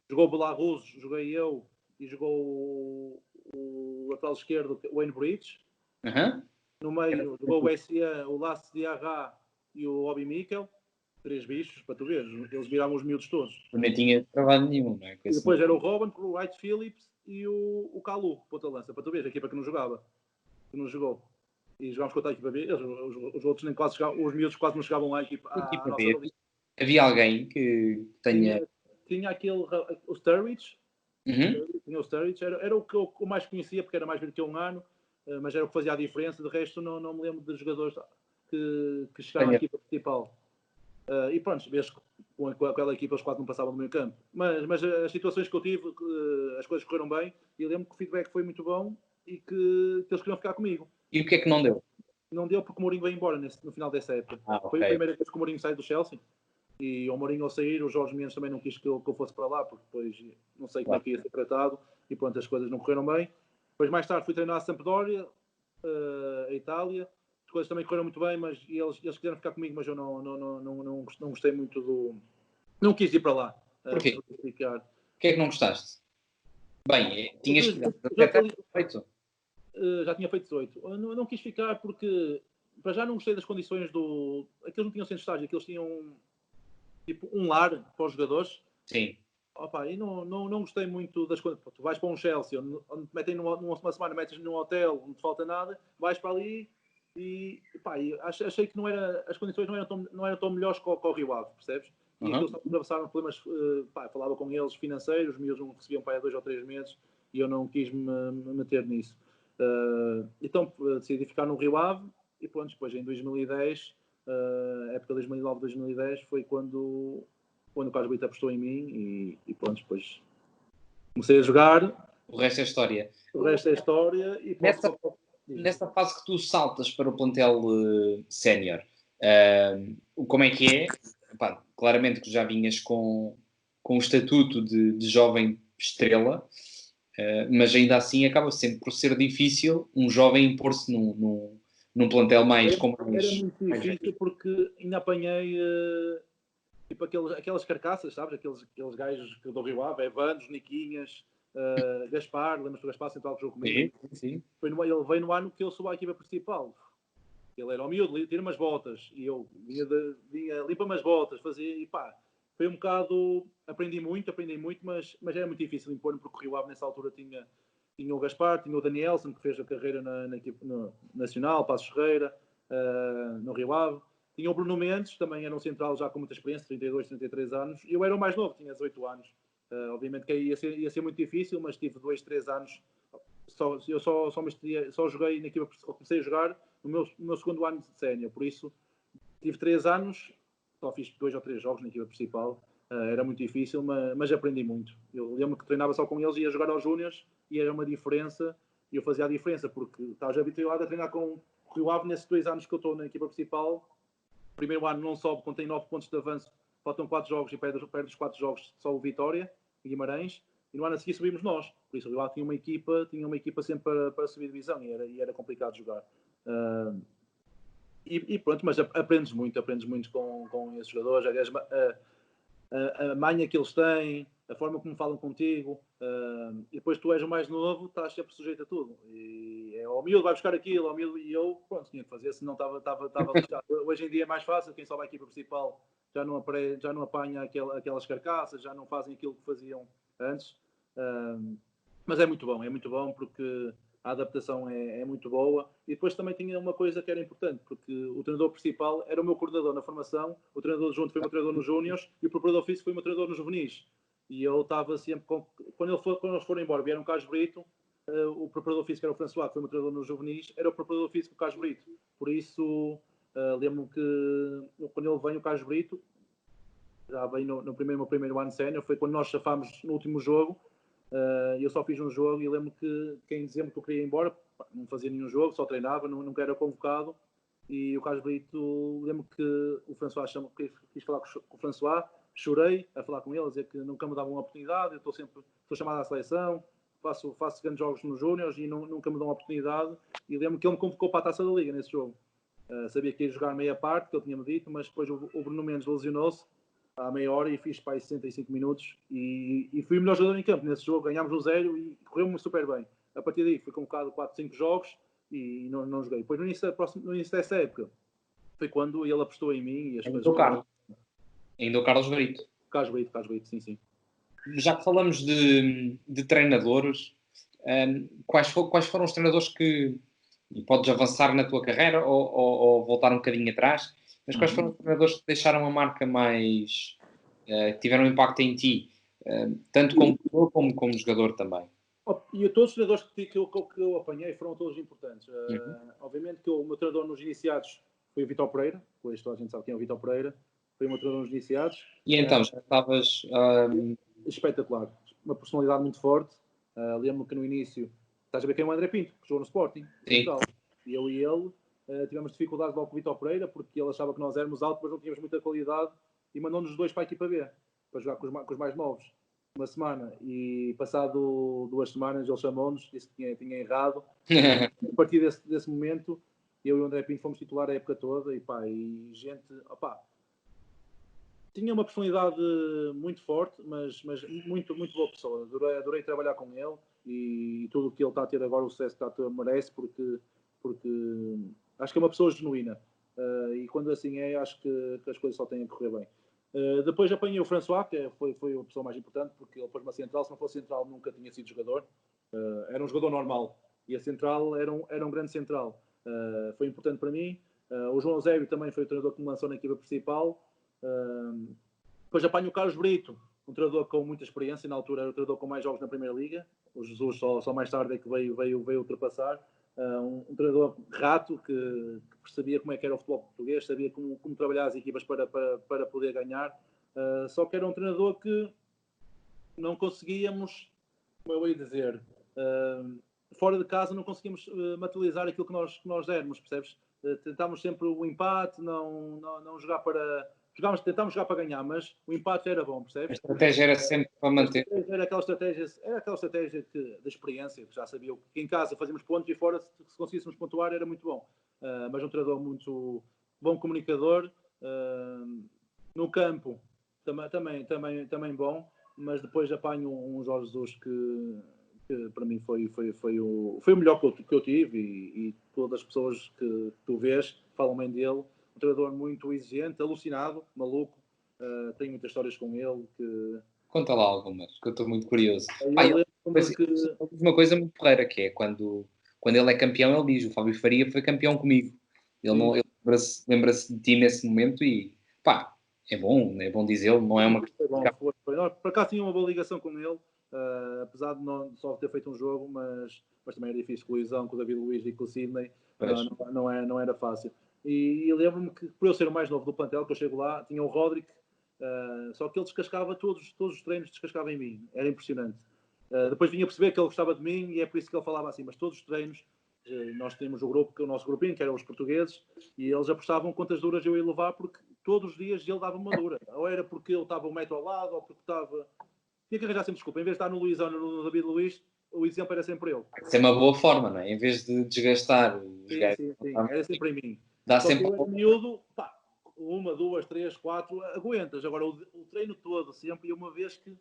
Jogou o Belarus, joguei eu e jogou o lateral esquerdo, o Wayne Bridge. No meio jogou o S.A., o Lasse Diarra e o Obi Mikel. 3 bichos, para tu veres. Eles viravam os miúdos todos. Não tinha trabalho nenhum, não é? E depois era o Robben, o Wright Phillips e o Calu, ponta-lança, para tu veres, a equipa que não jogava. Que não jogou. E jogámos contra a equipa B. Os outros nem quase jogavam, os miúdos quase não chegavam lá à equipa B. Havia alguém que tenha... Tinha aquele... O Sturridge. Tinha o Sturridge. Era o que eu mais conhecia, porque era mais velho que um ano, mas era o que fazia a diferença. De resto, não me lembro de jogadores que chegaram à equipa principal. E pronto, vês que com aquela equipa eles quase não passavam do meio campo. Mas as situações que eu tive, as coisas correram bem, e eu lembro que o feedback foi muito bom e que eles queriam ficar comigo. E o que é que não deu? Não deu porque o Mourinho veio embora no final dessa época. Okay. Foi a primeira vez que o Mourinho saiu do Chelsea. E o Mourinho ao sair, o Jorge Mendes também não quis que eu fosse para lá, porque depois não sei como é que ia ser tratado, e pronto, as coisas não correram bem. Depois mais tarde fui treinar a Sampdoria, a Itália, as coisas também correram muito bem, mas eles quiseram ficar comigo, mas eu não gostei muito do... Não quis ir para lá. Porquê? O que é que não gostaste? Bem, tinhas feito. Já tinha feito 18. Eu não quis ficar porque, para já não gostei das condições do... Aqueles não tinham centro de estágio, aqueles tinham tipo um lar para os jogadores. Sim. Opa, e não gostei muito das coisas. Tu vais para um Chelsea, onde te metem numa semana, metes num hotel, não te falta nada, vais para ali e achei que as condições não eram tão melhores que o Rio Ave, percebes? E aqueles atravessaram problemas, falava com eles financeiros, os meus não recebiam para aí 2 ou 3 meses e eu não quis me meter nisso. Então decidi ficar no Rio Ave e pronto, depois em 2010, época 2009-2010, foi quando o Carlos Brito apostou em mim e pronto, depois comecei a jogar. O resto é história. O resto é história. E nessa fase que tu saltas para o plantel sénior, como é que é? Epá, claramente que já vinhas com o estatuto de jovem estrela, mas ainda assim acaba sempre por ser difícil um jovem impor-se num plantel mais... Era muito difícil porque ainda apanhei... tipo aquelas carcaças, sabes? Aqueles gajos do Rio Ave, Evanos, Niquinhas, Gaspar, lembras-te do Gaspar Central que jogou comigo? Sim. Ele veio no ano que eu subi à equipa principal. Ele era o miúdo, tira umas botas, e eu vinha limpa umas botas, fazia, e pá, foi um bocado, aprendi muito, mas era muito difícil impor-me, porque o Rio Ave nessa altura tinha o Gaspar, tinha o Danielson, que fez a carreira na equipe nacional, Passos Ferreira, no Rio Ave. Tinha o Bruno Mendes, também era um central já com muita experiência, 32, 33 anos. E eu era o mais novo, tinha 18 anos. Obviamente que ia ser muito difícil, mas tive 2, 3 anos. Eu só joguei na equipa, comecei a jogar no meu segundo ano de sénior. Por isso, tive 3 anos, só fiz 2 ou 3 jogos na equipa principal. Era muito difícil, mas aprendi muito. Eu lembro que treinava só com eles, ia jogar aos júniores e era uma diferença. E eu fazia a diferença, porque estás habituado a treinar com o Rio Ave nesses 2 anos que eu estou na equipa principal. Primeiro ano não sobe, quando tem 9 pontos de avanço, faltam 4 jogos e perde os 4 jogos só o Vitória e Guimarães, e no ano a seguir subimos nós. Por isso o Rio Ave tinha uma equipa sempre para subir divisão e era complicado jogar. E pronto, mas aprendes muito com esses jogadores. Aliás, a manha que eles têm, a forma como falam contigo, e depois tu és o mais novo, estás sempre sujeito a tudo. E é ao miúdo vai buscar aquilo, ao miúdo, e eu, pronto, tinha que fazer, senão estava lixado. Hoje em dia é mais fácil, quem sobe a equipa principal já não apanha aquelas carcaças, já não fazem aquilo que faziam antes. Mas é muito bom porque a adaptação é muito boa. E depois também tinha uma coisa que era importante, porque o treinador principal era o meu coordenador na formação, o treinador junto foi o meu treinador nos júniores e o preparador físico foi o meu treinador nos juvenis. E eu estava sempre... Quando eles foram embora, vieram o Carlos Brito, o preparador físico era o François, que foi o meu treinador nos juvenis, era o preparador físico o Carlos Brito. Por isso, lembro-me que quando ele veio, o Carlos Brito, já veio no meu primeiro ano sénior, foi quando nós chafámos no último jogo. Eu só fiz um jogo e lembro que quem dizia-me que eu queria ir embora, não fazia nenhum jogo, só treinava, nunca era convocado. E o Carlos Brito, lembro que o François quis falar com o François, chorei a falar com ele, a dizer que nunca me davam uma oportunidade, eu estou chamado à seleção, faço grandes jogos nos Júniors e nunca me dão uma oportunidade. E lembro que ele me convocou para a Taça da Liga nesse jogo. Sabia que ia jogar meia parte, que ele tinha-me dito, mas depois o Bruno Mendes lesionou-se à meia hora e fiz para aí 65 minutos e fui o melhor jogador em campo nesse jogo, ganhámos o 0 e correu-me super bem. A partir daí fui convocado 4, 5 jogos e não joguei. Depois no início dessa época foi quando ele apostou em mim e as coisas... Ainda o Carlos Brito. Carlos Brito, sim. Já que falamos de treinadores, quais foram os treinadores que... E podes avançar na tua carreira ou voltar um bocadinho atrás, mas quais foram os treinadores que deixaram uma marca mais... que tiveram um impacto em ti, tanto como jogador também? E todos os treinadores que eu apanhei foram todos importantes. Obviamente que o meu treinador nos iniciados foi o Vítor Pereira, pois toda a gente sabe quem é o Vítor Pereira. foi o meu treinador nos iniciados. E então, já estavas... Espetacular. Uma personalidade muito forte. Lembro-me que no início, estás a ver quem é o André Pinto, que jogou no Sporting, Portugal. E eu e ele tivemos dificuldades logo com o Vitor Pereira, porque ele achava que nós éramos altos, mas não tínhamos muita qualidade, e mandou-nos os dois para a equipa B, para jogar com os mais novos. Uma semana, e passado 2 semanas ele chamou-nos, disse que tinha errado. A partir desse momento, eu e o André Pinto fomos titular a época toda, e gente, tinha uma personalidade muito forte, mas muito, muito boa pessoa. Adorei trabalhar com ele, e tudo o que ele está a ter agora, o sucesso que está a ter, merece, porque acho que é uma pessoa genuína. E quando assim é, acho que as coisas só têm a correr bem. Depois apanhei o François, que foi a pessoa mais importante, porque ele pôs-me a central. Se não fosse central, nunca tinha sido jogador. Era um jogador normal. E a central era um grande central. Foi importante para mim. O João Eusébio também foi o treinador que me lançou na equipa principal. Depois apanho o Carlos Brito, um treinador com muita experiência. Na altura era o treinador com mais jogos na Primeira Liga. O Jesus só mais tarde é que veio ultrapassar. Um treinador rato que percebia como é que era o futebol português, sabia como trabalhar as equipas para poder ganhar. Só que era um treinador que não conseguíamos, como eu ia dizer, fora de casa não conseguimos materializar aquilo que nós demos, percebes? Tentámos sempre o empate, não jogar para... Tentámos jogar para ganhar, mas o empate era bom, percebes? A estratégia era sempre para manter. Era aquela estratégia da experiência, que já sabia que em casa fazíamos pontos e fora, se conseguíssemos pontuar, era muito bom. Mas um treinador muito bom comunicador. No campo, também bom, mas depois apanho um Jorge Jesus que para mim foi o melhor que eu tive, e todas as pessoas que tu vês falam bem dele. Um treinador muito exigente, alucinado, maluco. Tenho muitas histórias com ele que... Conta lá algumas, que eu estou muito curioso. Ele diz uma coisa muito porreira, que é quando ele é campeão, ele diz: o Fábio Faria foi campeão comigo. Ele lembra-se de ti nesse momento, e pá, é bom dizê-lo, não é uma... Foi. Por acaso tinha uma boa ligação com ele, apesar de não só ter feito um jogo, mas também era difícil com o Luizão, com o David Luiz e com o Sidney. Não era fácil. E lembro-me que, por eu ser o mais novo do plantel, que eu chego lá, tinha o Rodrigo, só que ele descascava todos os treinos, descascava em mim. Era impressionante. Depois vinha a perceber que ele gostava de mim, e é por isso que ele falava assim. Mas todos os treinos, nós tínhamos o nosso grupinho, que eram os portugueses, e eles apostavam quantas duras eu ia levar, porque todos os dias ele dava uma dura. Ou era porque ele estava 1 metro ao lado, ou porque estava... Tinha que arranjar sempre desculpa. Em vez de estar no Luizão, no David Luiz, o exemplo era sempre ele. Isso é uma boa forma, não é? Em vez de desgastar os gajos... Sim. Era sempre em mim. Dá Só sempre... que eu era miúdo, 1, 2, 3, 4, aguentas. Agora o treino todo, sempre, e uma vez que...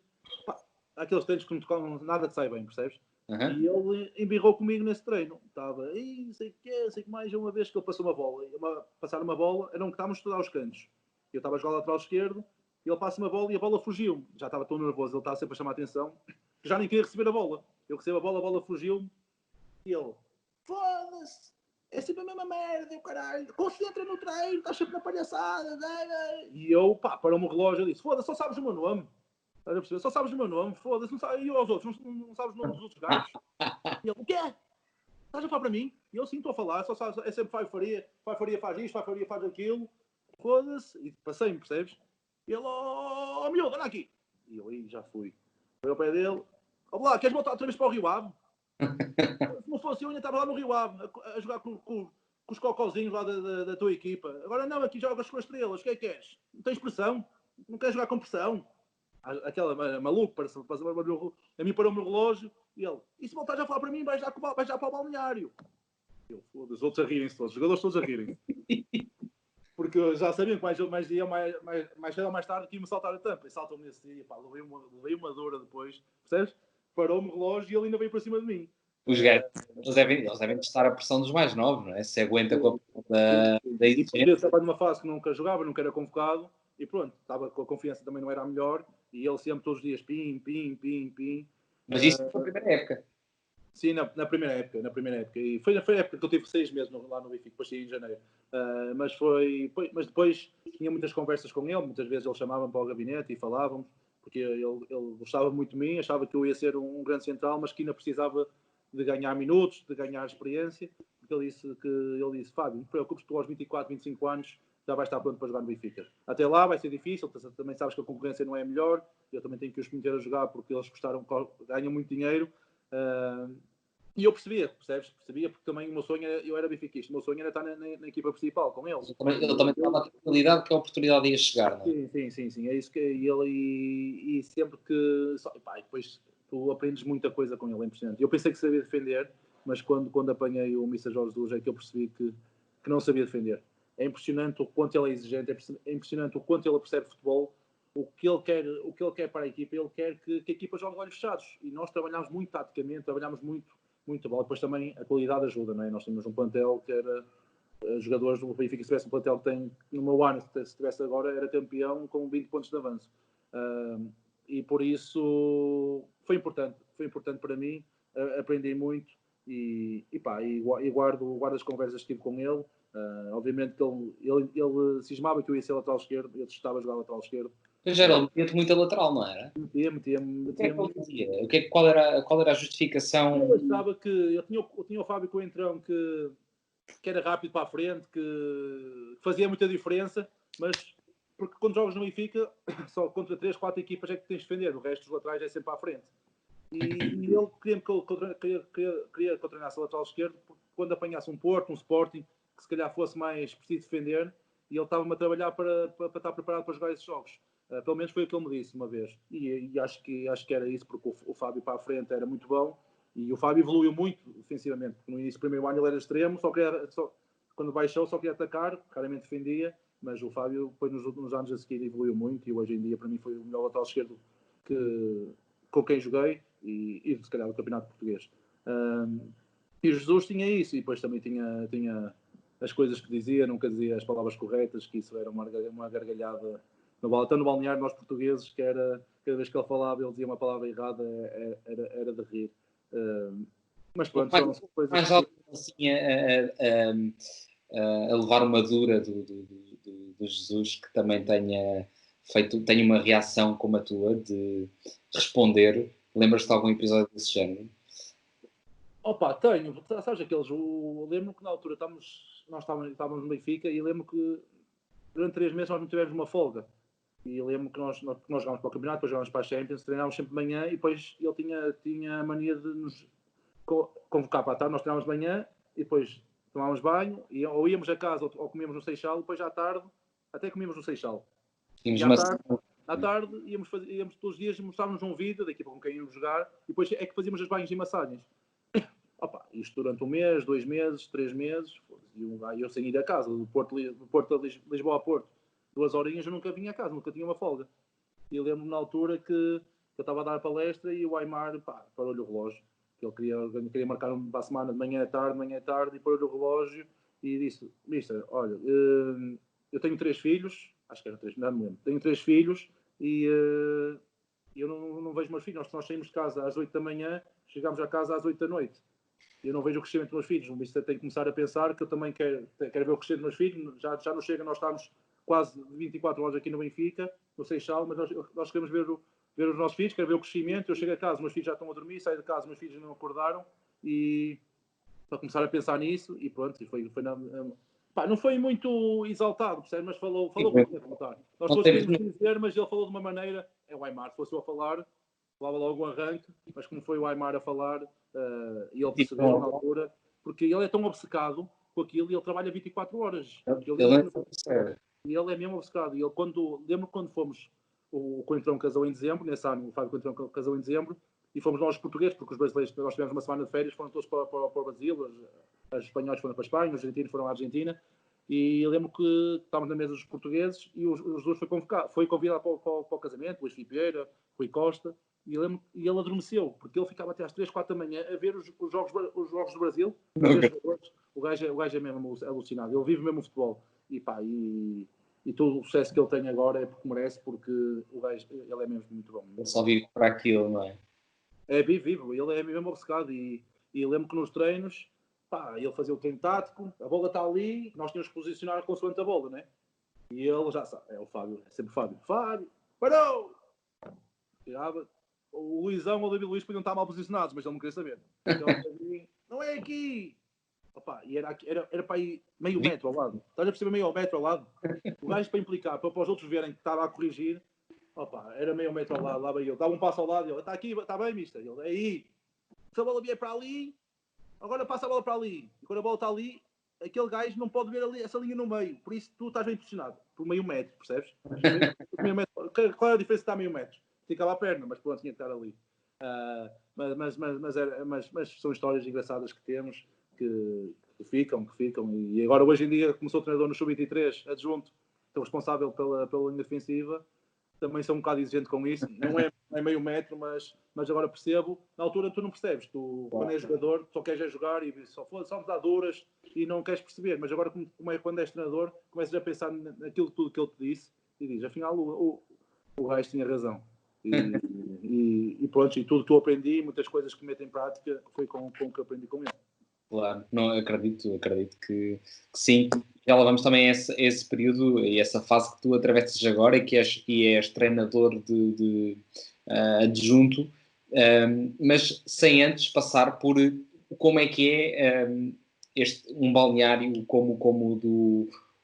há aqueles treinos que não tocam, nada te sai bem, percebes? E ele embirrou comigo nesse treino. Estava, sei que mais. Uma vez que ele passou uma bola, passar uma bola, era um que estávamos a estudar os cantos. Eu estava a jogar lateral esquerdo, e ele passa uma bola e a bola fugiu-me. Já estava tão nervoso, ele estava sempre a chamar a atenção, que já nem queria receber a bola. Eu recebo a bola fugiu-me, e ele, foda-se, é sempre a mesma merda, caralho, concentra no treino, estás sempre na palhaçada. E eu, parou-me o relógio, eu disse, foda-se, só sabes o meu nome. Estás a perceber? Só sabes o meu nome, foda-se, não sabes, e aos outros, não sabes o nome dos outros gajos? E ele, o quê? Estás a falar para mim? E eu sim estou a falar, só sabes, é sempre Fábio Faria faz isto, Fábio Faria faz aquilo, foda-se, e passei-me, percebes? E ele, miúdo, olha aqui. E eu, já fui. Foi ao pé dele, lá, queres voltar outra vez para o Rio Ave? Se não fosse eu, ainda estava lá no Rio Ave, a jogar com os cocozinhos lá da tua equipa. Agora não, aqui jogas com as estrelas, o que é que queres? Não tens pressão? Não queres jogar com pressão? Aquela maluco, a mim parou o meu relógio, e ele, e se voltares a falar para mim, vais já para o balneário. Eu, foda-se, outros a rirem-se todos, os jogadores todos a rirem. Porque já sabiam que mais cedo ou mais tarde que ia-me saltar a tampa, e saltam-me nesse dia, levei uma dura depois, percebes? Parou-me o relógio e ele ainda veio para cima de mim. Os gajos, eles devem testar a pressão dos mais novos, não é? Se aguenta com a pressão da exigência. E eu estava numa fase que nunca jogava, nunca era convocado, e pronto, estava com a confiança, também não era a melhor, e ele sempre todos os dias, pim. Mas isto foi a primeira época. Sim, na primeira época. E foi a época que eu tive 6 meses lá no Benfica, depois saí em janeiro. Mas depois tinha muitas conversas com ele, muitas vezes ele chamava-me para o gabinete e falávamos, porque ele gostava muito de mim, achava que eu ia ser um grande central, mas que ainda precisava de ganhar minutos, de ganhar experiência, porque ele disse, Fábio, não te preocupes, tu aos 24, 25 anos já vai estar pronto para jogar no Benfica. Até lá vai ser difícil, também sabes que a concorrência não é a melhor, eu também tenho que os meter a jogar porque eles ganham muito dinheiro. E eu percebia porque também o meu sonho eu era benfiquista, o meu sonho era estar na equipa principal com eles. Ele também estava a tranquilidade que a oportunidade ia chegar, não é? Sim. É isso que ele e sempre que. Depois tu aprendes muita coisa com ele, é impressionante. Eu pensei que sabia defender, mas quando apanhei o Mr. Jorge Jesus é que eu percebi que não sabia defender. É impressionante o quanto ele é exigente, é impressionante o quanto ele percebe futebol, o que ele quer para a equipa. Ele quer que a equipa jogue olhos fechados. E nós trabalhámos muito taticamente, trabalhámos muito bola. Depois também a qualidade ajuda, não é? Nós tínhamos um plantel que era jogadores do Benfica, se tivesse um plantel que tem no meu ano, se tivesse agora, era campeão com 20 pontos de avanço. E por isso foi importante para mim, aprendi muito e guardo as conversas que tive com ele. Obviamente que ele cismava que eu ia ser lateral esquerdo, eu estava a jogar lateral esquerdo. Pois era, ele metia-te muito a lateral, não era? Metia-me. Qual era a justificação? Eu achava que eu tinha o Fábio Coentrão que era rápido para a frente, que fazia muita diferença, mas porque quando jogas no Benfica, só contra 3, 4 equipas é que tens de defender, o resto dos laterais é sempre à frente. E ele queria que eu treinasse a lateral esquerdo, porque quando apanhasse um Porto, um Sporting, que se calhar fosse mais preciso defender, e ele estava-me a trabalhar para estar preparado para jogar esses jogos. Pelo menos foi o que ele me disse uma vez. E acho que era isso, porque o Fábio para a frente era muito bom, e o Fábio evoluiu muito defensivamente, porque no início do primeiro ano ele era extremo, quando baixou só queria atacar, claramente defendia, mas o Fábio depois nos anos a seguir evoluiu muito, e hoje em dia para mim foi o melhor lateral esquerdo com quem joguei, e se calhar o campeonato português. E Jesus tinha isso, e depois também tinha as coisas que dizia, nunca dizia as palavras corretas, que isso era uma gargalhada tanto no balneário, nós portugueses, que era, cada vez que ele falava, ele dizia uma palavra errada, era de rir. Mas pronto, são coisas mais assim a levar uma dura do Jesus, que também tenha uma reação como a tua, de responder. Lembras-te de algum episódio desse género? Opa, tenho. Sabes aqueles? Lembro que na altura nós estávamos no Benfica e lembro que durante 3 meses nós não tivemos uma folga. E lembro que nós jogámos para o campeonato, depois jogámos para a Champions, treinávamos sempre de manhã e depois ele tinha a mania de nos convocar para a tarde. Nós treinávamos de manhã e depois tomávamos banho, ou íamos a casa ou comíamos no Seixal, depois à tarde até comíamos no Seixal. E à tarde íamos todos os dias e mostrávamos um vídeo da equipa com quem íamos jogar e depois é que fazíamos as banhos e massagens. Opa, isto durante 1 mês, 2 meses, 3 meses, e eu sem ir a casa, do Porto a Lisboa a Porto, 2 horinhas, eu nunca vinha a casa, nunca tinha uma folga. E lembro-me na altura que eu estava a dar a palestra e o Aimar parou-lhe o relógio, que ele queria marcar para a semana de manhã à tarde, e parou-lhe o relógio e disse: Mister, olha, eu tenho 3 filhos, acho que eram 3, não me lembro, tenho 3 filhos e eu não vejo meus filhos, nós saímos de casa às 8 da manhã, chegámos a casa às 8 da noite. Eu não vejo o crescimento dos meus filhos. O Mister tem que começar a pensar que eu também quero ver o crescimento dos meus filhos. Já não chega, nós estamos quase 24 horas aqui no Benfica, no Seixal, mas nós queremos ver os nossos filhos, quero ver o crescimento. Eu chego a casa, meus filhos já estão a dormir, saio de casa, meus filhos não acordaram, e para começar a pensar nisso, e pronto, não foi muito exaltado, percebe? Mas falou como tinha que contar. Nós todos queríamos dizer, mas ele falou de uma maneira, é o Aimar, se fosse eu a falar, falava logo um arranque, mas como foi o Aimar a falar, e ele percebeu na altura, porque ele é tão obcecado com aquilo e ele trabalha 24 horas. E ele é mesmo obcecado. E lembro quando fomos, o Coentrão casou em dezembro, nesse ano o Fábio Coentrão casou em dezembro, e fomos nós os portugueses, porque os brasileiros, nós tivemos uma semana de férias, foram todos para o Brasil, os espanhóis foram para a Espanha, os argentinos foram à Argentina, e eu lembro que estávamos na mesa dos portugueses e os dois foi convidado para o casamento, Luís Filipeira, Rui Costa, e ele adormeceu, porque ele ficava até às 3, 4 da manhã a ver os jogos do Brasil. O gajo é mesmo alucinado, ele vive mesmo o futebol. E todo o sucesso que ele tem agora é porque merece, porque o gajo, ele é mesmo muito bom. Ele só vive para aquilo, não é? É vivo, ele é mesmo obcecado. E lembro que nos treinos, ele fazia o treino tático, a bola está ali, nós tínhamos que posicionar consoante a bola, né? E ele já sabe, é o Fábio, é sempre Fábio, parou! Tirava. O Luizão ou o David Luiz podiam estar mal posicionados, mas ele não queria saber. Então, não é aqui! Opa, e era para ir meio metro ao lado. Estás a perceber, meio metro ao lado? O gajo para implicar, para os outros verem que estava a corrigir, opa, era meio metro ao lado, lá vai eu. Dava um passo ao lado e ele, está aqui, está bem, mister? Ele, aí, se a bola vier para ali, agora passa a bola para ali. E quando a bola está ali, aquele gajo não pode ver ali, essa linha no meio. Por isso tu estás bem impressionado. Por meio metro, percebes? Meio metro. Qual é a diferença de estar meio metro? Ficava a perna, mas pronto, tinha que estar ali. Mas são histórias engraçadas que temos, que ficam. E agora, hoje em dia, começou o treinador no Sub-23, adjunto, estou responsável pela linha defensiva. Também sou um bocado exigente com isso. Não é meio metro, mas agora percebo. Na altura tu não percebes. Tu, quando és jogador, só queres jogar e só me dá duras e não queres perceber. Mas agora, quando és treinador, começas a pensar naquilo tudo que ele te disse e diz, afinal, o gajo tinha razão. E pronto, e tudo que eu aprendi, muitas coisas que meto em prática, foi com o que eu aprendi com ele. Claro, não, acredito que sim. Já lá vamos também a esse período e essa fase que tu atravessas agora e que és treinador de adjunto, mas sem antes passar por como é que é um balneário como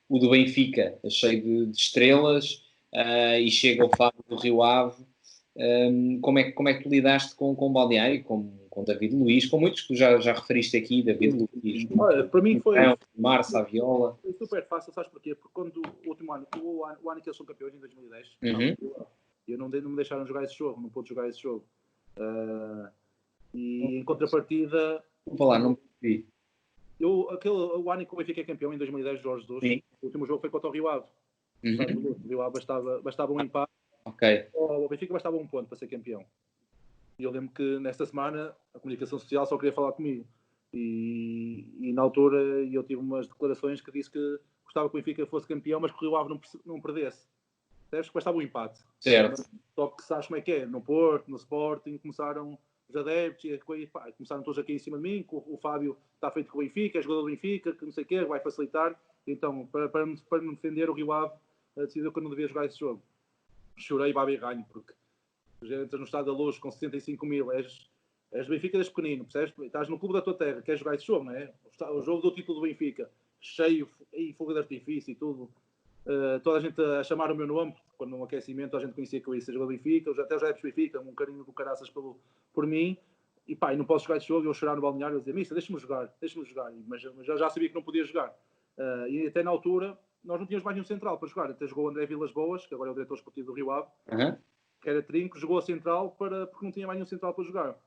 o do Benfica, cheio de estrelas, e chega o Fábio do Rio Ave. Como é que tu lidaste com o balneário, com David Luiz, com muitos que tu já referiste aqui, David Luiz, Olha, para mim foi Marça, a Viola. Foi super fácil, sabes porquê? Porque quando o último ano, o ano que eles são campeões, em 2010, eu não me deixaram jogar esse jogo, não pude jogar esse jogo. E em contrapartida... Vou falar, não percebi. O ano que o Benfica é campeão, em 2010, Jorge Jesus, o último jogo foi contra o Rio Ave. O Rio Ave bastava um empate. Okay. O Benfica bastava um ponto para ser campeão. E eu lembro que nesta semana a comunicação social só queria falar comigo. E na altura eu tive umas declarações que disse que gostava que o Benfica fosse campeão, mas que o Rio Ave não perdesse. Percebes? Que bastava um empate. Certo. Só que sabes como é que é? No Porto, no Sporting, começaram os adeptos e começaram todos aqui em cima de mim, que o Fábio está feito com o Benfica, é jogador do Benfica, que não sei o quê, vai facilitar. Então, para me defender, o Rio Ave decidiu que eu não devia jogar esse jogo. Chorei baba e ranho, porque entras no Estado da Luz com 65 mil, és do Benfica desde pequenino, percebes? Estás no clube da tua terra, queres jogar esse jogo, não é? O jogo do título do Benfica, cheio, e fogo de artifício e tudo. Toda a gente a chamar o meu nome, quando no aquecimento a gente conhecia que eu ia ser jogador do Benfica, até os adeptos do Benfica, um carinho do caraças por mim, e pá, não posso jogar esse jogo, eu chorar no balneário, eu dizer, mister, deixa-me jogar, mas eu já sabia que não podia jogar. E até na altura, nós não tínhamos mais nenhum central para jogar, até jogou o André Vilas Boas, que agora é o diretor esportivo do Rio Ave, que era trinco, jogou a central porque não tinha mais nenhum central para jogar.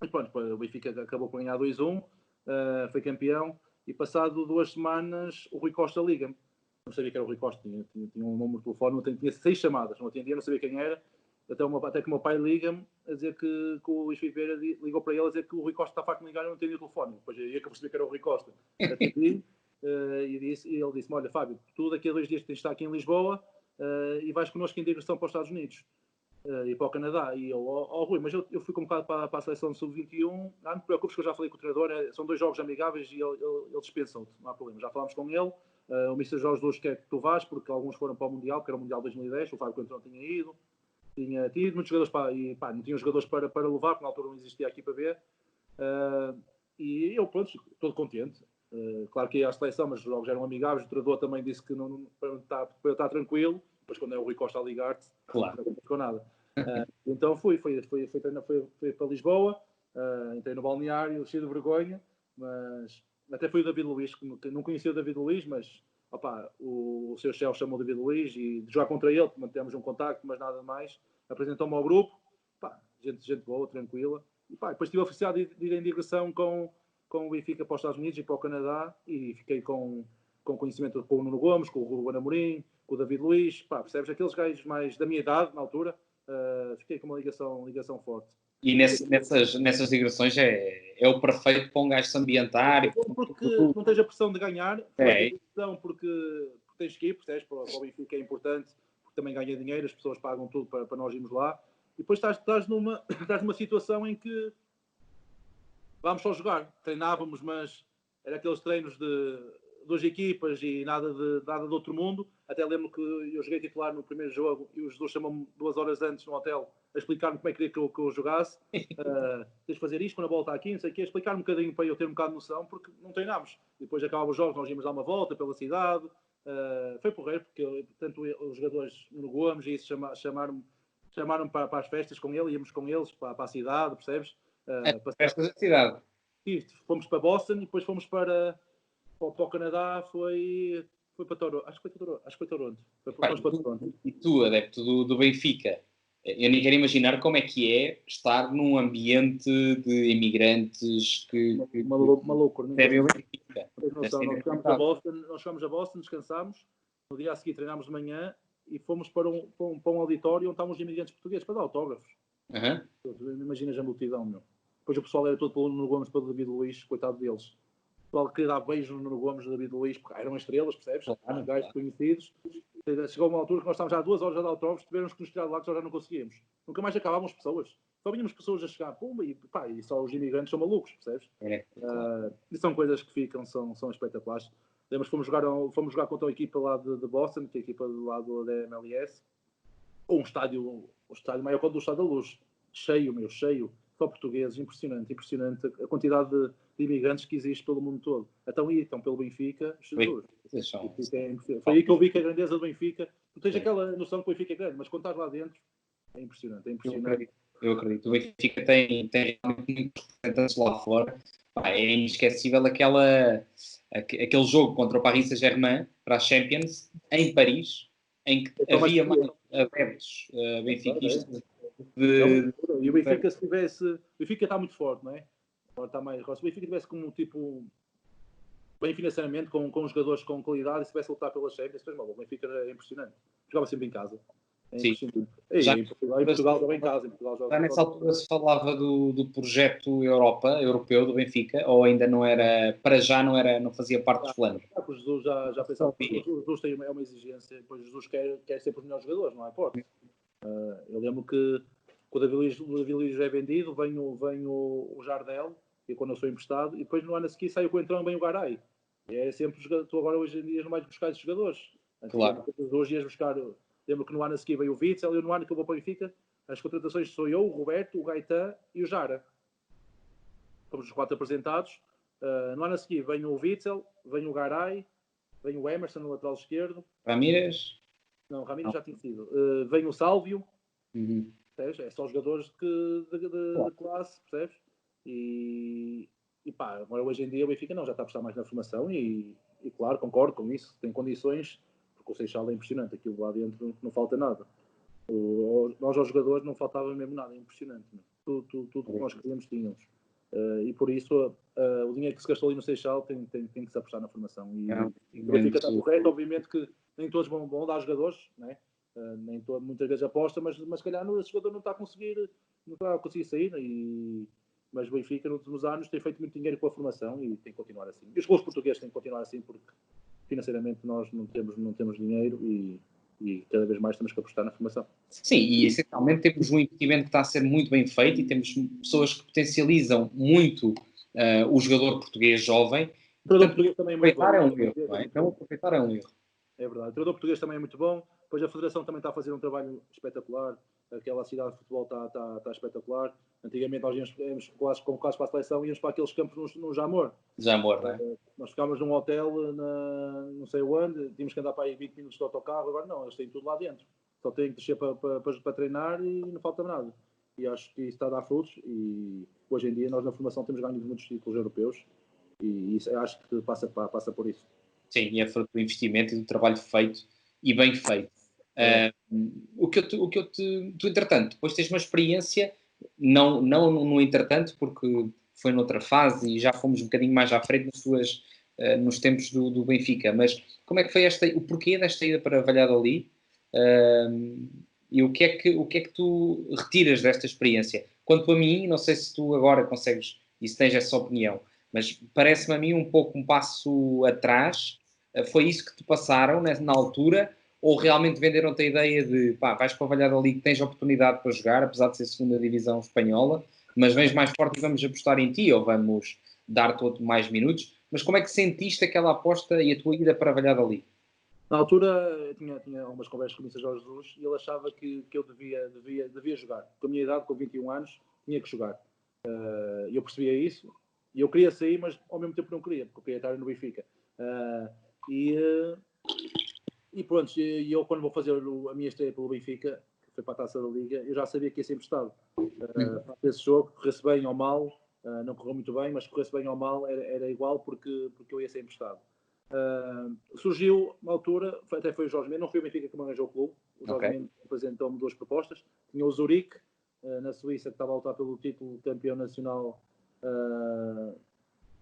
E pronto, o Benfica acabou por ganhar 2-1, foi campeão, e passado 2 semanas o Rui Costa liga-me. Não sabia que era o Rui Costa, tinha um número de telefone, tinha 6 chamadas, não atendia, não sabia quem era, até que o meu pai liga-me a dizer que o Luís Viveira ligou para ele a dizer que o Rui Costa está farto de ligar e não atendia o telefone. Depois aí é que eu percebi que era o Rui Costa. Atendi, e ele disse-me, olha Fábio, tu daqui a 2 dias tens de estar aqui em Lisboa e vais connosco em digressão para os Estados Unidos. E para o Canadá. E eu, Rui, mas eu fui convocado para a seleção sub-21. Não te preocupes que eu já falei com o treinador, são 2 jogos amigáveis e ele dispensou-te, não há problema. Já falámos com ele. O Mr. Jorge Luz quer que tu vás, porque alguns foram para o Mundial, que era o Mundial 2010. O Fábio Coentrão não tinha ido. Tinha ido muitos jogadores não tinha jogadores para levar, porque na altura não existia aqui para ver. E eu, pronto, todo contente. Claro que ia à seleção, mas os jogos eram amigáveis. O treinador também disse que não, para eu estar tranquilo. Depois, quando é o Rui Costa a ligar-te, claro, não ficou nada. Então fui para Lisboa, entrei no balneário, cheio de vergonha, mas até foi o David Luiz, que não conhecia o David Luiz, mas opa, o seu chefe chamou o David Luiz e de jogar contra ele, mantemos um contacto, mas nada mais. Apresentou-me ao grupo, pá, gente boa, tranquila. E pá, depois tive a oficial de ir em digressão com o Benfica para os Estados Unidos e para o Canadá e fiquei com conhecimento com o Nuno Gomes, com o Ruben Amorim, com o David Luiz, pá, percebes? Aqueles gajos mais da minha idade, na altura, fiquei com uma ligação forte. E nessas digressões é o perfeito para um gajo se ambientar. Porque não tens a pressão de ganhar, porque tens que ir, percebes? Para o Benfica é importante, porque também ganha dinheiro, as pessoas pagam tudo para nós irmos lá. E depois estás numa situação em que vamos só jogar. Treinávamos, mas era aqueles treinos de 2 equipas e nada de outro mundo. Até lembro que eu joguei titular no primeiro jogo e os dois chamam-me 2 horas antes no hotel a explicar-me como é que queria que eu jogasse. Tens de fazer isto quando a bola está aqui, não sei o quê. Explicar-me um bocadinho para eu ter um bocado de noção, porque não treinámos. Depois acabava os jogos, nós íamos dar uma volta pela cidade. Foi porreiro, porque tanto os jogadores no Gomes e isso chamaram-me para as festas com ele, íamos com eles para a cidade, percebes? Festas da cidade. E fomos para Boston e depois fomos para o Canadá, foi para Toronto. Acho que foi Toronto. Fomos para Toronto. E tu, adepto do Benfica, eu nem quero imaginar como é que é estar num ambiente de imigrantes que maluco. Devem o Benfica. Nós chegámos a Boston, descansámos, no dia a seguir treinámos de manhã e fomos para um auditório onde estavam os imigrantes portugueses para dar autógrafos. Imaginas a multidão, meu. Depois o pessoal era todo pelo Nuno Gomes, pelo David Luiz, coitado deles. O pessoal queria dar beijos no Nuno Gomes, do David Luiz, porque eram estrelas, percebes? Os gajos conhecidos. Chegou uma altura que nós estávamos já 2 horas a dar autógrafos, tivemos que nos tirar de lá que já não conseguíamos. Nunca mais acabavam as pessoas. Só vinhamos pessoas a chegar, pumba, e só os imigrantes são malucos, percebes? E são coisas que ficam, são espetaculares. Lembro que fomos jogar contra a equipa lá de Boston, que é a equipa do lado da MLS. Um estádio maior que o do Estádio da Luz. Cheio. Só portugueses, impressionante a quantidade de imigrantes que existe pelo mundo todo. Então pelo Benfica, Jesus. Foi aí que eu vi que a grandeza do Benfica, tu tens aquela noção que o Benfica é grande, mas quando estás lá dentro, é impressionante. Eu acredito. O Benfica tem realmente muitos representantes lá fora. É inesquecível aquele jogo contra o Paris Saint-Germain para a Champions, em Paris, em que havia mais adeptos benfiquistas. E o Benfica, se tivesse... O Benfica está muito forte, não é? Agora está mais... Se o Benfica tivesse como tipo... bem financeiramente, com jogadores com qualidade, e se tivesse a lutar pela Champions, o Benfica era impressionante. Jogava sempre em casa. Sim. Em Portugal jogava em casa. Já nessa altura se falava do projeto europeu do Benfica, ou ainda não era, para já não fazia parte dos planos? O Jesus já pensava, o Jesus tem uma exigência, depois o Jesus quer sempre os melhores jogadores, não é? Eu lembro que o David Luiz é vendido, vem o Jardel, e quando eu sou emprestado, e depois no ano a seguir sai o Coentrão e vem o Garay. E é sempre tu agora hoje em dia não vais buscar esses jogadores. Claro. Hoje ias buscar... Lembro que no ano a seguir veio o Witzel, e no ano que eu vou para o Benfica, as contratações sou eu, o Roberto, o Gaetan e o Jara. Fomos os 4 apresentados. No ano a seguir vem o Witzel, vem o Garay, vem o Emerson no lateral esquerdo. Ramírez? Não, Ramírez já tinha sido. Vem o Sálvio. Uhum. Percebes? É só jogadores de classe, percebes? E agora hoje em dia o Benfica já está a apostar mais na formação e claro, concordo com isso, tem condições, porque o Seixal é impressionante, aquilo lá dentro não falta nada. Nós aos jogadores não faltava mesmo nada, é impressionante. Tudo que nós queríamos tínhamos. E por isso o dinheiro que se gastou ali no Seixal tem que se apostar na formação. E o Benfica está correto, obviamente que nem todos vão dar jogadores, né? Muitas vezes aposta, mas se calhar esse jogador não está a conseguir sair. Mas o Benfica nos últimos anos tem feito muito dinheiro com a formação e tem que continuar assim. E os clubes portugueses têm que continuar assim porque financeiramente nós não temos dinheiro e cada vez mais temos que apostar na formação. Sim, e essencialmente temos um investimento que está a ser muito bem feito e temos pessoas que potencializam muito o jogador português jovem. O treinador português também é muito bom. Aproveitar é um erro. É verdade. O treinador português também é muito bom. Depois a Federação também está a fazer um trabalho espetacular. Aquela cidade de futebol está espetacular. Antigamente nós íamos convocados para a seleção e íamos para aqueles campos no Jamor. Jamor, não é? Nós ficámos num hotel, não sei onde, tínhamos que andar para aí 20 minutos de autocarro. Agora não, eles têm tudo lá dentro. Só têm que descer para treinar e não falta nada. E acho que isso está a dar frutos. E hoje em dia nós na formação temos ganho muitos títulos europeus. E isso, acho que passa por isso. Sim, e é fruto do investimento e do trabalho feito e bem feito. Tu, entretanto, depois tens uma experiência, não no entretanto, porque foi noutra fase e já fomos um bocadinho mais à frente nos tempos do Benfica, mas como é que foi o porquê desta ida para Valladolid e o que é que tu retiras desta experiência? Quanto a mim, não sei se tu agora consegues e se tens essa opinião, mas parece-me a mim um pouco um passo atrás. Foi isso que te passaram na altura? Ou realmente venderam-te a ideia de vais para o Valladolid que tens oportunidade para jogar, apesar de ser segunda divisão espanhola, mas vens mais forte e vamos apostar em ti, ou vamos dar-te mais minutos? Mas como é que sentiste aquela aposta e a tua ida para Valladolid? Na altura, eu tinha algumas conversas com o Mr. Jorge Jesus e ele achava que eu devia jogar. Com a minha idade, com 21 anos, tinha que jogar. E eu percebia isso. E eu queria sair, mas ao mesmo tempo não queria, porque eu queria estar no Benfica. E pronto, eu quando vou fazer a minha estreia pelo Benfica, que foi para a Taça da Liga, eu já sabia que ia ser emprestado. Esse jogo, corresse bem ou mal, não correu muito bem, mas corresse bem ou mal era igual porque eu ia ser emprestado. Surgiu uma altura, até foi o Jorge Mendes, não foi o Benfica que me arranjou o clube. O Jorge Mendes apresentou-me 2 propostas. Tinha o Zurique, na Suíça, que estava a lutar pelo título de campeão nacional,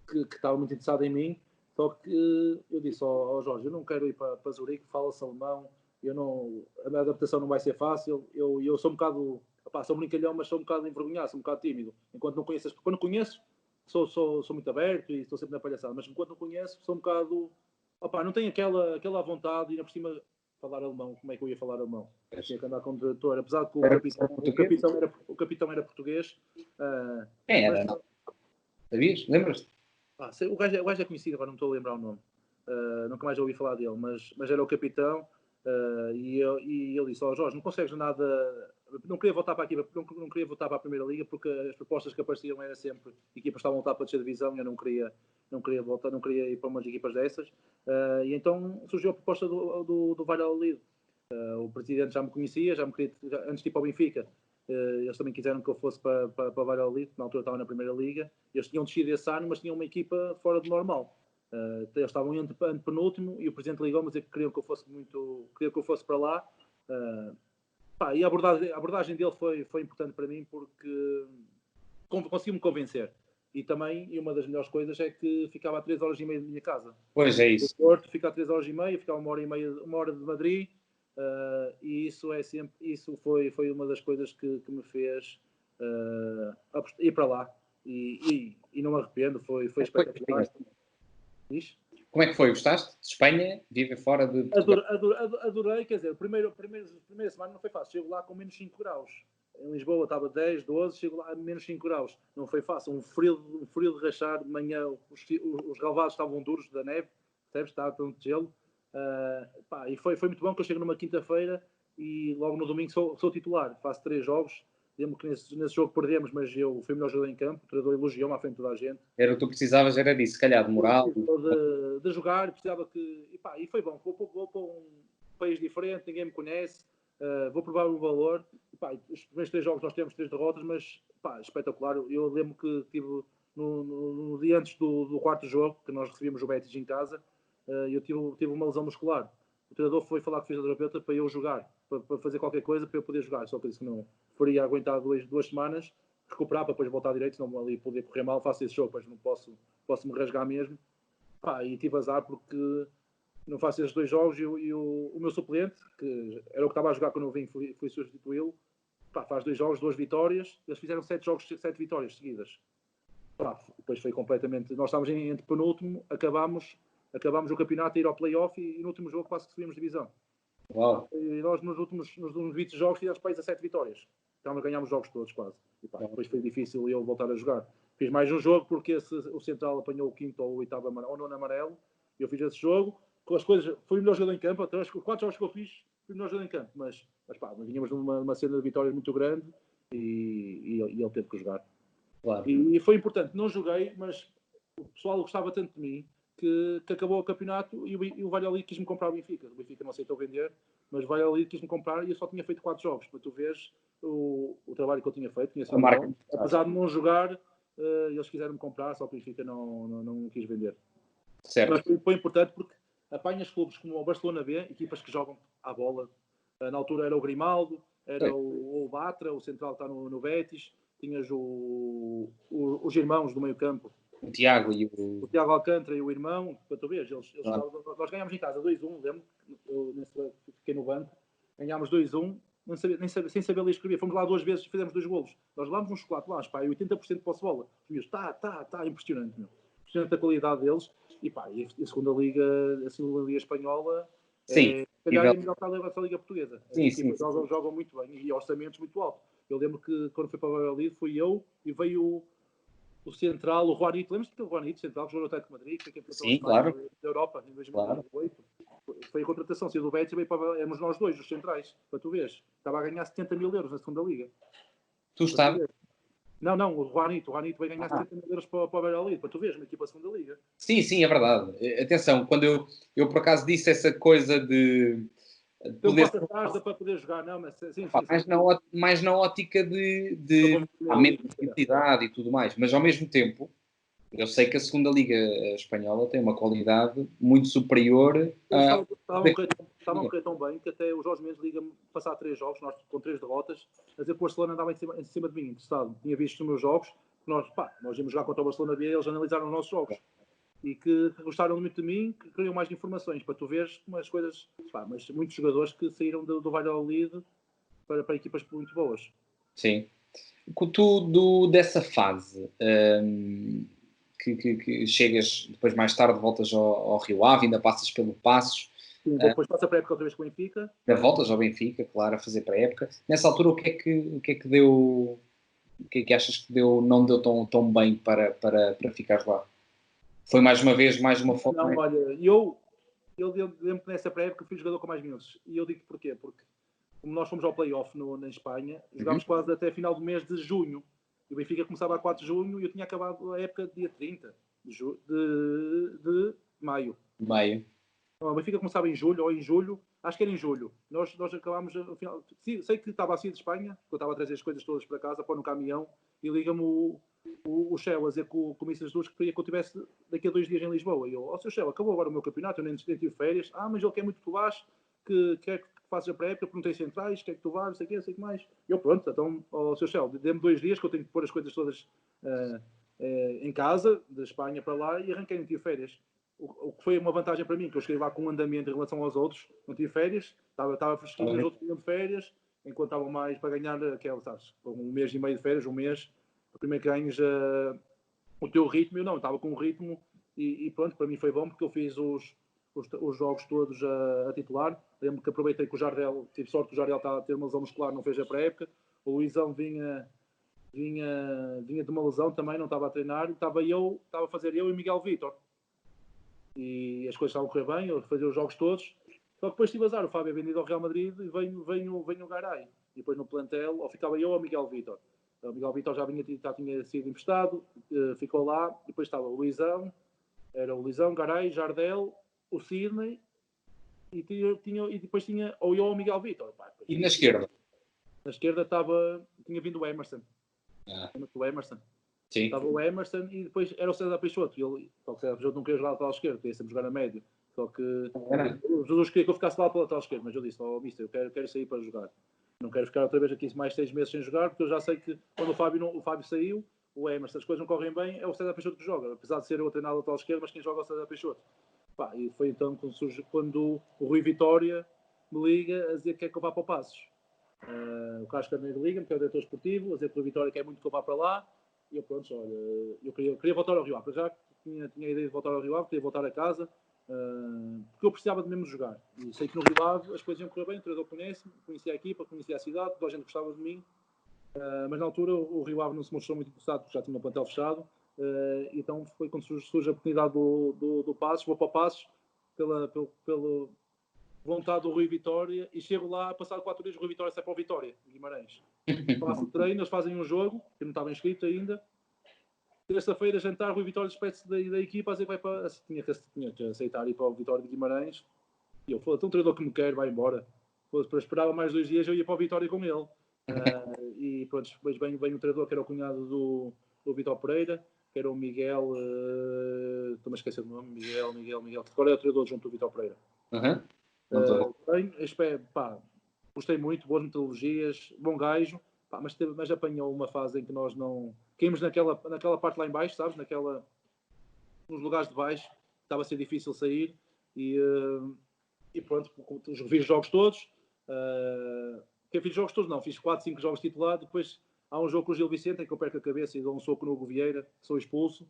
que estava muito interessado em mim. Só que eu disse ao Jorge, eu não quero ir para Zurique, fala-se alemão, a minha adaptação não vai ser fácil. Eu sou um bocado, sou um brincalhão, mas sou um bocado envergonhado, sou um bocado tímido. Enquanto não conheço, quando conheço, sou muito aberto e estou sempre na palhaçada, mas enquanto não conheço, sou um bocado, não tenho aquela vontade, e ainda por cima falar alemão, como é que eu ia falar alemão? Tinha que andar com o tradutor, apesar de que o capitão era português. Quem era? Mas, sabias? Lembras-te? O gajo é conhecido, agora não estou a lembrar o nome. Nunca mais ouvi falar dele, mas era o capitão. E ele disse: Jorge, não consegues nada. Não queria voltar para aqui, não queria voltar para a Primeira Liga, porque as propostas que apareciam eram sempre equipas que estavam a voltar para a terceira divisão e eu não queria voltar, não queria ir para umas equipas dessas. E então surgiu a proposta do Valladolid. O presidente já me conhecia, já me queria, antes de ir para o Benfica. Eles também quiseram que eu fosse para Valladolid, na altura estava na Primeira Liga. Eles tinham descido esse ano, mas tinham uma equipa fora do normal. Eles estavam em penúltimo e o presidente ligou-me a dizer que queriam que eu fosse para lá. E a abordagem dele foi importante para mim porque conseguiu-me convencer. E também, uma das melhores coisas é que ficava a 3 horas e meia da minha casa. Pois é isso. O Porto fica a 3 horas e meia, ficava uma hora de Madrid. E isso foi uma das coisas que me fez ir para lá. E não me arrependo, foi espetacular. Como é que foi? Gostaste de Espanha? Viver fora de Portugal? Adorei, quer dizer, a primeira semana não foi fácil. Chego lá com menos 5 graus. Em Lisboa estava 10, 12, chego lá a menos 5 graus. Não foi fácil. Um frio de rachar. De manhã os relevados estavam duros da neve. Percebes? Estava tanto gelo. E foi muito bom que eu chego numa quinta-feira e logo no domingo sou titular. Faço 3 jogos. Lembro que nesse jogo perdemos, mas eu fui o melhor jogador em campo. O treinador elogiou-me à frente de toda a gente. Era o que tu precisavas, era disso, se calhar, de moral. De jogar, precisava que... E foi bom. Vou para um país diferente, ninguém me conhece. Vou provar o valor. Os primeiros 3 jogos nós tivemos 3 derrotas, mas espetacular. Eu lembro que tive no dia antes do quarto jogo, que nós recebíamos o Betis em casa, eu tive uma lesão muscular. O treinador foi falar com o fisioterapeuta para eu jogar, para fazer qualquer coisa para eu poder jogar. Só que eu disse que não faria aguentar 2 semanas, recuperar para depois voltar direito, senão ali poder correr mal. Faço esse jogo, depois não posso me rasgar mesmo. E tive azar porque não faço esses 2 jogos e o meu suplente, que era o que estava a jogar quando eu vim, fui substituí-lo, faz 2 jogos, 2 vitórias. Eles fizeram 7 jogos, 7 vitórias seguidas. Depois foi completamente... Nós estávamos entre penúltimo, acabámos o campeonato a ir ao play-off e no último jogo quase que subimos divisão. Uau. E nós nos últimos 20 jogos fizemos para 17 vitórias. Então ganhámos os jogos todos quase. Depois foi difícil eu voltar a jogar. Fiz mais um jogo porque o Central apanhou o 5º ou o 8º amarelo, ou 9º amarelo. Eu fiz esse jogo. Com as coisas, fui o melhor jogador em campo. Até os 4 jogos que eu fiz, fui o melhor jogador em campo. Mas vinhamos numa cena de vitórias muito grande e ele teve que jogar. Claro. E foi importante. Não joguei, mas o pessoal gostava tanto de mim que acabou o campeonato e o Valladolid quis-me comprar o Benfica. O Benfica não aceitou vender, mas o Valladolid quis-me comprar e eu só tinha feito 4 jogos. Para tu veres o trabalho que eu tinha feito. Apesar de não jogar, eles quiseram-me comprar, só que o Benfica não quis vender. Certo. Mas foi importante porque apanhas clubes como o Barcelona B, equipas que jogam à bola. Na altura era o Grimaldo, era o Batra, o central está no Betis. Tinhas os irmãos do meio campo. O Tiago e o Tiago Alcântara e o irmão, para tu veres, nós ganhámos em casa 2-1, lembro, eu fiquei no banco, ganhámos 2-1, sem saber ler e escrever. Fomos lá 2 vezes e fizemos 2 golos. Nós levámos um chocolate lá, e 80% de posse de bola. Os meus, impressionante, meu. Impressionante a qualidade deles. E a segunda Liga Espanhola é melhor para a Liga Portuguesa. As equipas jogam muito bem e orçamentos muito altos. Eu lembro que quando fui para o Valladolid fui eu e veio o central, o Juanito. Lembras-te do Juanito, central, que jogou no Atlético de Madrid, que é campeão Sim, claro. da Europa em 2008? Claro. foi a contratação, saiu do Betis, éramos nós dois, os centrais, para tu veres. Estava a ganhar 70 mil euros na segunda liga. Tu estavas? Não, o Juanito vai ganhar 70 mil euros para o Valladolid, para tu veres, uma equipa da segunda liga. Sim, é verdade. Atenção, quando eu por acaso disse essa coisa de poder... para poder jogar, não, mas sim. Mais na ótica de identidade e tudo mais, mas ao mesmo tempo eu sei que a segunda liga espanhola tem uma qualidade muito superior a... Estavam a correr tão bem que até o Jorge Mendes liga-me passar 3 jogos, nós com 3 derrotas, a dizer que o Barcelona andava em cima de mim, interessado. Tinha visto os meus jogos, nós íamos jogar contra o Barcelona B, eles analisaram os nossos jogos e que gostaram muito de mim, que queriam mais informações, para tu veres umas coisas, mas muitos jogadores que saíram do Valladolid para equipas muito boas. Sim. Tu dessa fase que chegas depois mais tarde, voltas ao Rio Ave, ainda passas pelo Passos. Sim, depois passa a pré-época outra vez com o Benfica. Voltas ao Benfica, claro, a fazer pré-época. Nessa altura, o que é que deu... O que é que achas que não deu tão bem para ficar lá? Foi mais uma forma... Não, olha, eu lembro que nessa pré-época fui jogador com mais minutos. E eu digo porquê? Porque como nós fomos ao play-off na Espanha, jogámos quase até final do mês de junho. E o Benfica começava a 4 de junho e eu tinha acabado a época dia 30 de maio. Não, o Benfica começava em julho ou em julho, acho que era em julho. Nós acabámos, no final, sei que estava assim de Espanha, porque eu estava a trazer as coisas todas para casa, pôr no caminhão, e liga-me o Shell a dizer que o Comissão das Duas queria que eu estivesse daqui a 2 dias em Lisboa. E eu, seu Shell, acabou agora o meu campeonato, eu nem tive férias. Mas ele quer muito que tu vás, que quer que faças a pré-época, perguntei centrais, quer que tu vás, não sei o que mais. E eu, pronto, então, seu Shell, dê-me 2 dias que eu tenho que pôr as coisas todas em casa, de Espanha para lá, e arranquei, não tive férias. O que foi uma vantagem para mim, que eu cheguei lá com um andamento em relação aos outros, não tive férias, estava fresquinho, os outros tinham de férias, enquanto estavam mais para ganhar aquela, sabes, um mês e meio de férias, um mês, primeiro que ganhas o teu ritmo. Eu não, estava com um ritmo e pronto, para mim foi bom, porque eu fiz os jogos todos a titular. Lembro que aproveitei que o Jardel, tive sorte que o Jardel está a ter uma lesão muscular, não fez a pré-época. O Luizão vinha de uma lesão também, não estava a treinar, estava a fazer eu e Miguel Vítor. E as coisas estavam a correr bem, eu fazia os jogos todos. Só que depois tive azar, o Fábio é vendido ao Real Madrid e vem o Garay. E depois no plantel, ou ficava eu ou o Miguel Vítor. O Miguel Vítor já tinha sido emprestado, ficou lá. E depois estava o Luizão, era o Luizão, Garay, Jardel, o Sidney e depois tinha ou eu ou o Miguel Vítor. E na esquerda? Na esquerda tinha vindo o Emerson. O Emerson. Sim. Estava o Emerson e depois era o César Peixoto. Só que o César Peixoto não queria jogar lateral esquerdo, queria sempre jogar na média. Só que o Jesus queria que eu ficasse lá para o lateral esquerdo, mas eu disse, mister, eu quero sair para jogar. Não quero ficar outra vez aqui mais 6 meses sem jogar, porque eu já sei que quando o Fábio saiu, o Emerson, as coisas não correm bem, é o César Peixoto que joga. Apesar de ser eu treinado lateral esquerdo, mas quem joga é o César Peixoto. E foi então quando o Rui Vitória me liga a dizer que quer que eu vá para o Passos. O Carlos Carneiro liga-me, que é o diretor esportivo, a dizer que o Rui Vitória quer muito que eu vá para lá. E eu, pronto, olha, eu queria voltar ao Rio Ave. Já tinha a ideia de voltar ao Rio Ave, queria voltar a casa, porque eu precisava de mesmo jogar. E sei que no Rio Ave as coisas iam correr bem, o treinador conhecia a equipa, conhecia a cidade, toda a gente gostava de mim. Mas na altura o Rio Ave não se mostrou muito interessado, porque já tinha um plantel fechado. Então foi quando surge a oportunidade do Passos, vou para o Passos, pela vontade do Rui Vitória, e chego lá, passado 4 dias, o Rui Vitória sai para o Vitória, em Guimarães. Faço o treino, eles fazem um jogo, que não estava inscrito ainda. Terça-feira, jantar, o Rui Vitória despede-se da equipa, a dizer que vai para... Tinha que aceitar ir para o Vitória de Guimarães. E eu falei, um treinador que me quer, vai embora. Para esperava mais 2 dias, eu ia para o Vitória com ele. E pronto, depois vem o treinador, que era o cunhado do Vitor Pereira, que era o Miguel... Estou-me a esquecer do nome, Miguel, que agora é o treinador junto do Vitor Pereira. Gostei muito, boas metodologias, bom gajo, mas apanhou uma fase em que nós não... Caímos naquela parte lá em baixo, sabes? Nos lugares de baixo, estava a ser difícil sair e pronto, fiz jogos todos. Quem fiz jogos todos não, fiz 4, 5 jogos titulares, depois há um jogo com o Gil Vicente em que eu perco a cabeça e dou um soco no Hugo Vieira, sou expulso.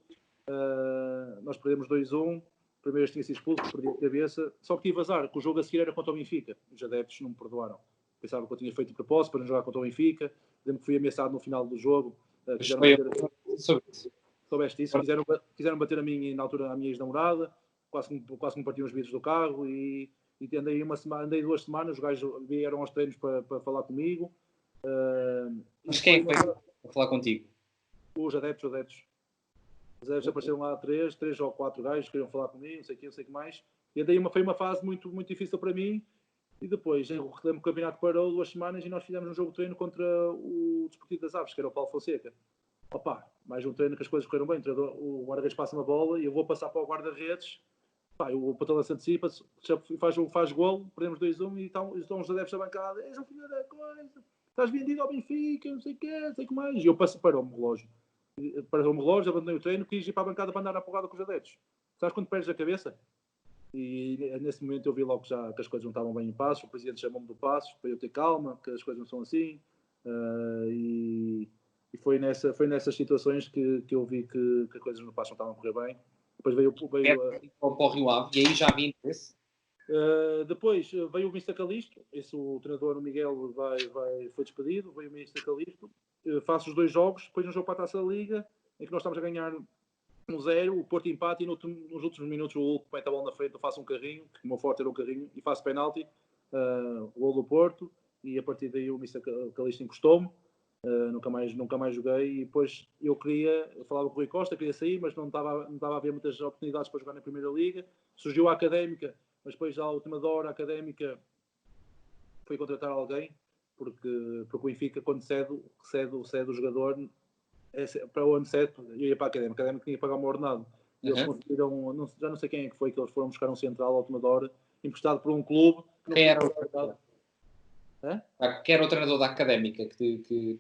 Nós perdemos 2-1. Primeiro tinha sido expulso, perdi a cabeça. Só que tive azar, que o jogo a seguir era contra o Benfica. Os adeptos não me perdoaram. Pensavam que eu tinha feito de propósito para não jogar contra o Benfica. Lembro que fui ameaçado no final do jogo. Soubeste isso? Quiseram bater a mim, na altura, a minha ex-namorada. Quase me partiam os vidros do carro. E e andei 2 semanas, os gajos vieram aos treinos para falar comigo. Mas quem foi para falar contigo? Os adeptos. Os adeptos apareceram lá 3 ou 4 gajos, queriam falar comigo, não sei o que mais. E daí foi uma fase muito, muito difícil para mim. E depois, o campeonato parou 2 semanas e nós fizemos um jogo de treino contra o Desportivo das Aves, que era o Paulo Fonseca. Opa, mais um treino que as coisas correram bem. O guarda-redes passa uma bola e eu vou passar para o guarda-redes. O patrão se antecipa, faz golo, perdemos 2-1 e estão os adeptos da bancada. És um filho da coisa, estás vendido ao Benfica, não sei o quê, não sei o que mais. E eu parou-me o relógio. Abandonei o treino, quis ir para a bancada para andar na porrada com os adeptos. Sabes quando perdes a cabeça? E nesse momento eu vi logo que as coisas não estavam bem em Passos. O presidente chamou-me do Passos para eu ter calma, que as coisas não são assim. E foi nessas situações que eu vi que as coisas no Passos não estavam a correr bem. Depois veio o Rio Ave e aí já havia interesse? Depois veio o Mr. Calisto, o treinador, o Miguel, foi despedido. Veio o Mr. Calisto, faço os 2 jogos, depois um jogo para a Taça da Liga, em que nós estamos a ganhar 1-0, o Porto empate e nos últimos minutos o Hulk mete a bola na frente, eu faço um carrinho, que o meu forte era um carrinho, e faço penalti, o gol do Porto, e a partir daí o Mr. Calisto encostou-me. Nunca mais joguei. E depois eu falava com o Rui Costa, queria sair, mas não estava a haver muitas oportunidades para jogar na Primeira Liga. Surgiu a Académica, mas depois à última hora a Académica foi contratar alguém, porque o Benfica, quando cede o jogador, para o ano certo, eu ia para a Académica tinha que pagar um ordenado. E eles conseguiram, já não sei quem é que foi, que eles foram buscar um central à última hora, emprestado por um clube que não quem era o que era o treinador da Académica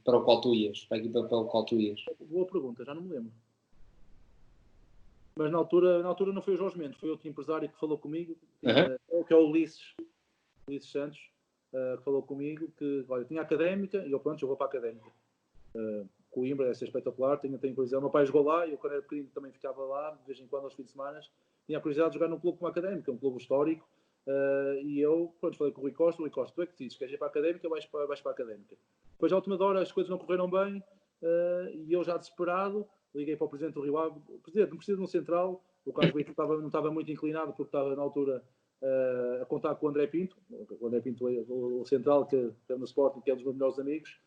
para o qual tu ias, para a equipa para o qual tu ias? Boa pergunta, já não me lembro. Mas na altura não foi o Jorge Mendes, foi outro empresário que falou comigo, que é o Ulisses Santos, que falou comigo que, olha, tinha a Académica e eu vou para a Académica. Coimbra deve ser espetacular, tenho curiosidade. O meu pai jogou lá e eu, quando era pequeno, também ficava lá, de vez em quando, aos fins de semana. Tinha a curiosidade de jogar num clube como a Académica, um clube histórico. E eu, falei com o Rui Costa, tu é que dizes, queres ir para a Académica, vais para a Académica. Depois, à última hora, as coisas não correram bem e eu, já desesperado, liguei para o presidente do Rio Ave. Presidente, não precisa de um central. O Carlos Brito não estava muito inclinado, porque estava na altura a contar com o André Pinto. O André Pinto, o central, que é no Sporting, que é um dos meus melhores amigos.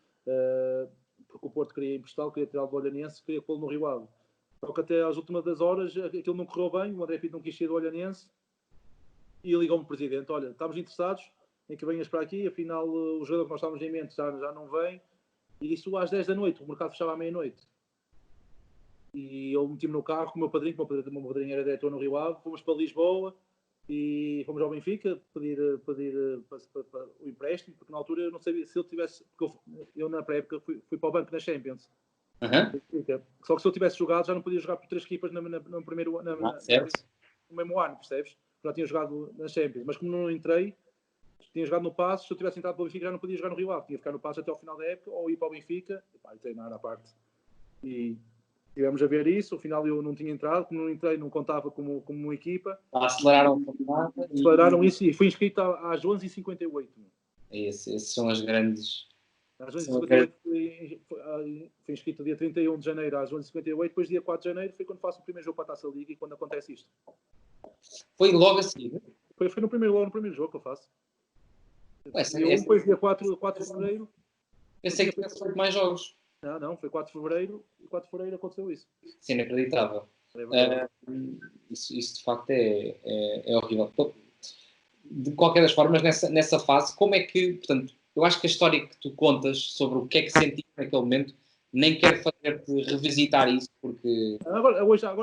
Porque o Porto queria emprestá-lo, queria tirar o Olhanense, queria pô-lo no Rio Ave. Só que até às últimas das horas aquilo não correu bem, o André Pinto não quis ir do Olhanense e ligou-me o presidente: olha, estamos interessados em que venhas para aqui, afinal o jogador que nós estávamos em mente já não vem. E isso às 10 da noite, o mercado fechava à meia-noite. E eu meti-me no carro com o meu padrinho era diretor no Rio Ave, fomos para Lisboa e fomos ao Benfica pedir para o empréstimo, porque na altura eu não sabia se ele tivesse, porque eu na pré-época fui para o banco na Champions. Só que se eu tivesse jogado já não podia jogar por 3 equipas no mesmo ano, percebes? Já tinha jogado na Champions, mas como não entrei, tinha jogado no Passos, se eu tivesse entrado para o Benfica já não podia jogar no Rio Ave, tinha que ficar no Passos até ao final da época ou ir para o Benfica e treinar à parte. E tivemos a ver isso, afinal eu não tinha entrado, como não entrei, não contava como uma equipa. Aceleraram isso e fui inscrito às 11h58. Esses são as grandes... Às 11h58 fui inscrito dia 31 de janeiro às 11h58, depois dia 4 de janeiro foi quando faço o primeiro jogo para a Taça da Liga e quando acontece isto. Foi logo a seguir? Foi no primeiro jogo que eu faço. Depois dia 4 de fevereiro... Pensei que tivesse feito mais jogos. Não, foi 4 de fevereiro e 4 de fevereiro aconteceu isso. Sim, inacreditável. Isso de facto é horrível. De qualquer das formas, nessa fase, como é que, portanto, eu acho que a história que tu contas sobre o que é que sentiste naquele momento, nem quero fazer-te revisitar isso, porque...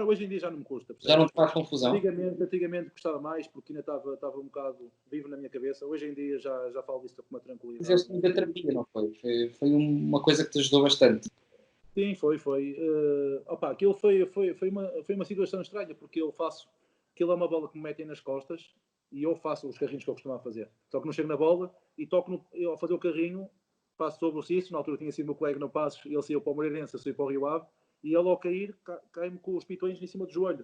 Hoje em dia já não me custa. Já não te faz confusão? Antigamente gostava mais, porque ainda estava um bocado vivo na minha cabeça. Hoje em dia já falo disso com uma tranquilidade. Fizeste muita terapia, não foi? Foi uma coisa que te ajudou bastante. Sim, foi. Aquilo foi uma situação estranha, porque aquilo é uma bola que me metem nas costas e eu faço os carrinhos que eu costumava fazer. Só que não chego na bola e toco ao fazer o carrinho, passo sobre o Cício. Na altura tinha sido meu colega no Passos, ele saiu para o Moreirense, eu saí para o Rio Ave, e ele ao cair, cai-me com os pitões em cima do joelho.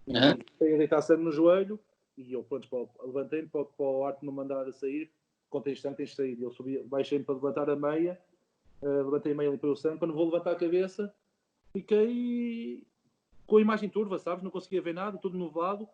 Fiquei a deitar sangue no joelho e eu, levantei-me para o Arte me mandar a sair. Contei sangue, tens de sair. Eu subi, baixei-me para levantar a meia, levantei a meia, limpei o sangue. Quando vou levantar a cabeça, fiquei com a imagem turva, sabes? Não conseguia ver nada, tudo nublado.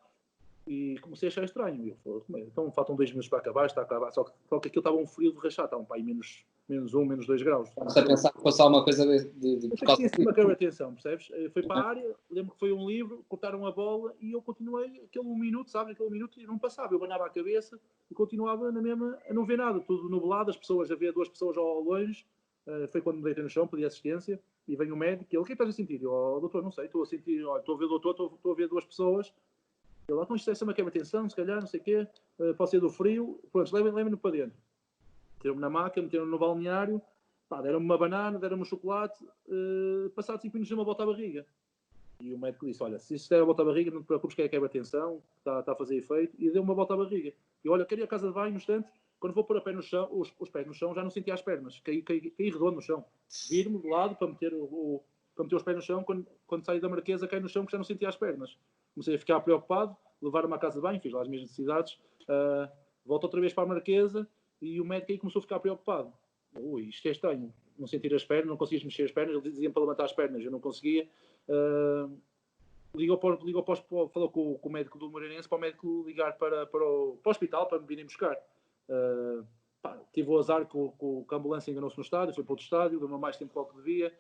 E comecei a achar estranho. Eu falei, então faltam 2 minutos para acabar, está a acabar. Só que aquilo estava um frio de rachar, estava para aí menos 2 graus. Estás a pensar que fosse alguma coisa por Pensei que causa tinha sido uma disso. quebra de atenção, percebes? Foi para a área, lembro que foi um livro, cortaram a bola e eu continuei aquele 1 minuto, sabes? Aquele 1 minuto e não passava. Eu banhava a cabeça e continuava na mesma, a não ver nada, tudo nublado, as pessoas, havia 2 pessoas ao longe. Foi quando me deitei no chão, pedi assistência e vem o médico e ele, o que é que estás a sentir? Eu, doutor, não sei, estou a sentir, estou a ver o doutor, estou a ver 2 pessoas. Ele, então isto é uma quebra de atenção, se calhar, não sei o quê, pode ser do frio, pronto, levem-no para dentro. Meteram-me na maca, meteram-me no balneário, deram-me uma banana, deram-me um chocolate, passado 5 minutos deu uma volta à barriga. E o médico disse, olha, se isto é a volta à barriga, não te preocupes que é quebra de atenção, está a fazer efeito, e deu uma volta à barriga. E olha, queria a casa de banho, no instante, quando vou pôr a pé no chão, os pés no chão, já não sentia as pernas, caí redondo no chão. Vir-me de lado para meter os pés no chão, quando saí da marquesa, caí no chão, que já não sentia as pernas. Comecei a ficar preocupado, levaram-me à casa de banho, fiz lá as minhas necessidades, volto outra vez para a marquesa, e o médico aí começou a ficar preocupado. Ui, isto é estranho, não sentir as pernas, não conseguias mexer as pernas, ele dizia para levantar as pernas, eu não conseguia. Falou com o médico do Moreirense para o médico ligar para o hospital para me virem buscar. Tive o azar que a ambulância enganou-se no estádio, foi para outro estádio, deu-me mais tempo para o que devia.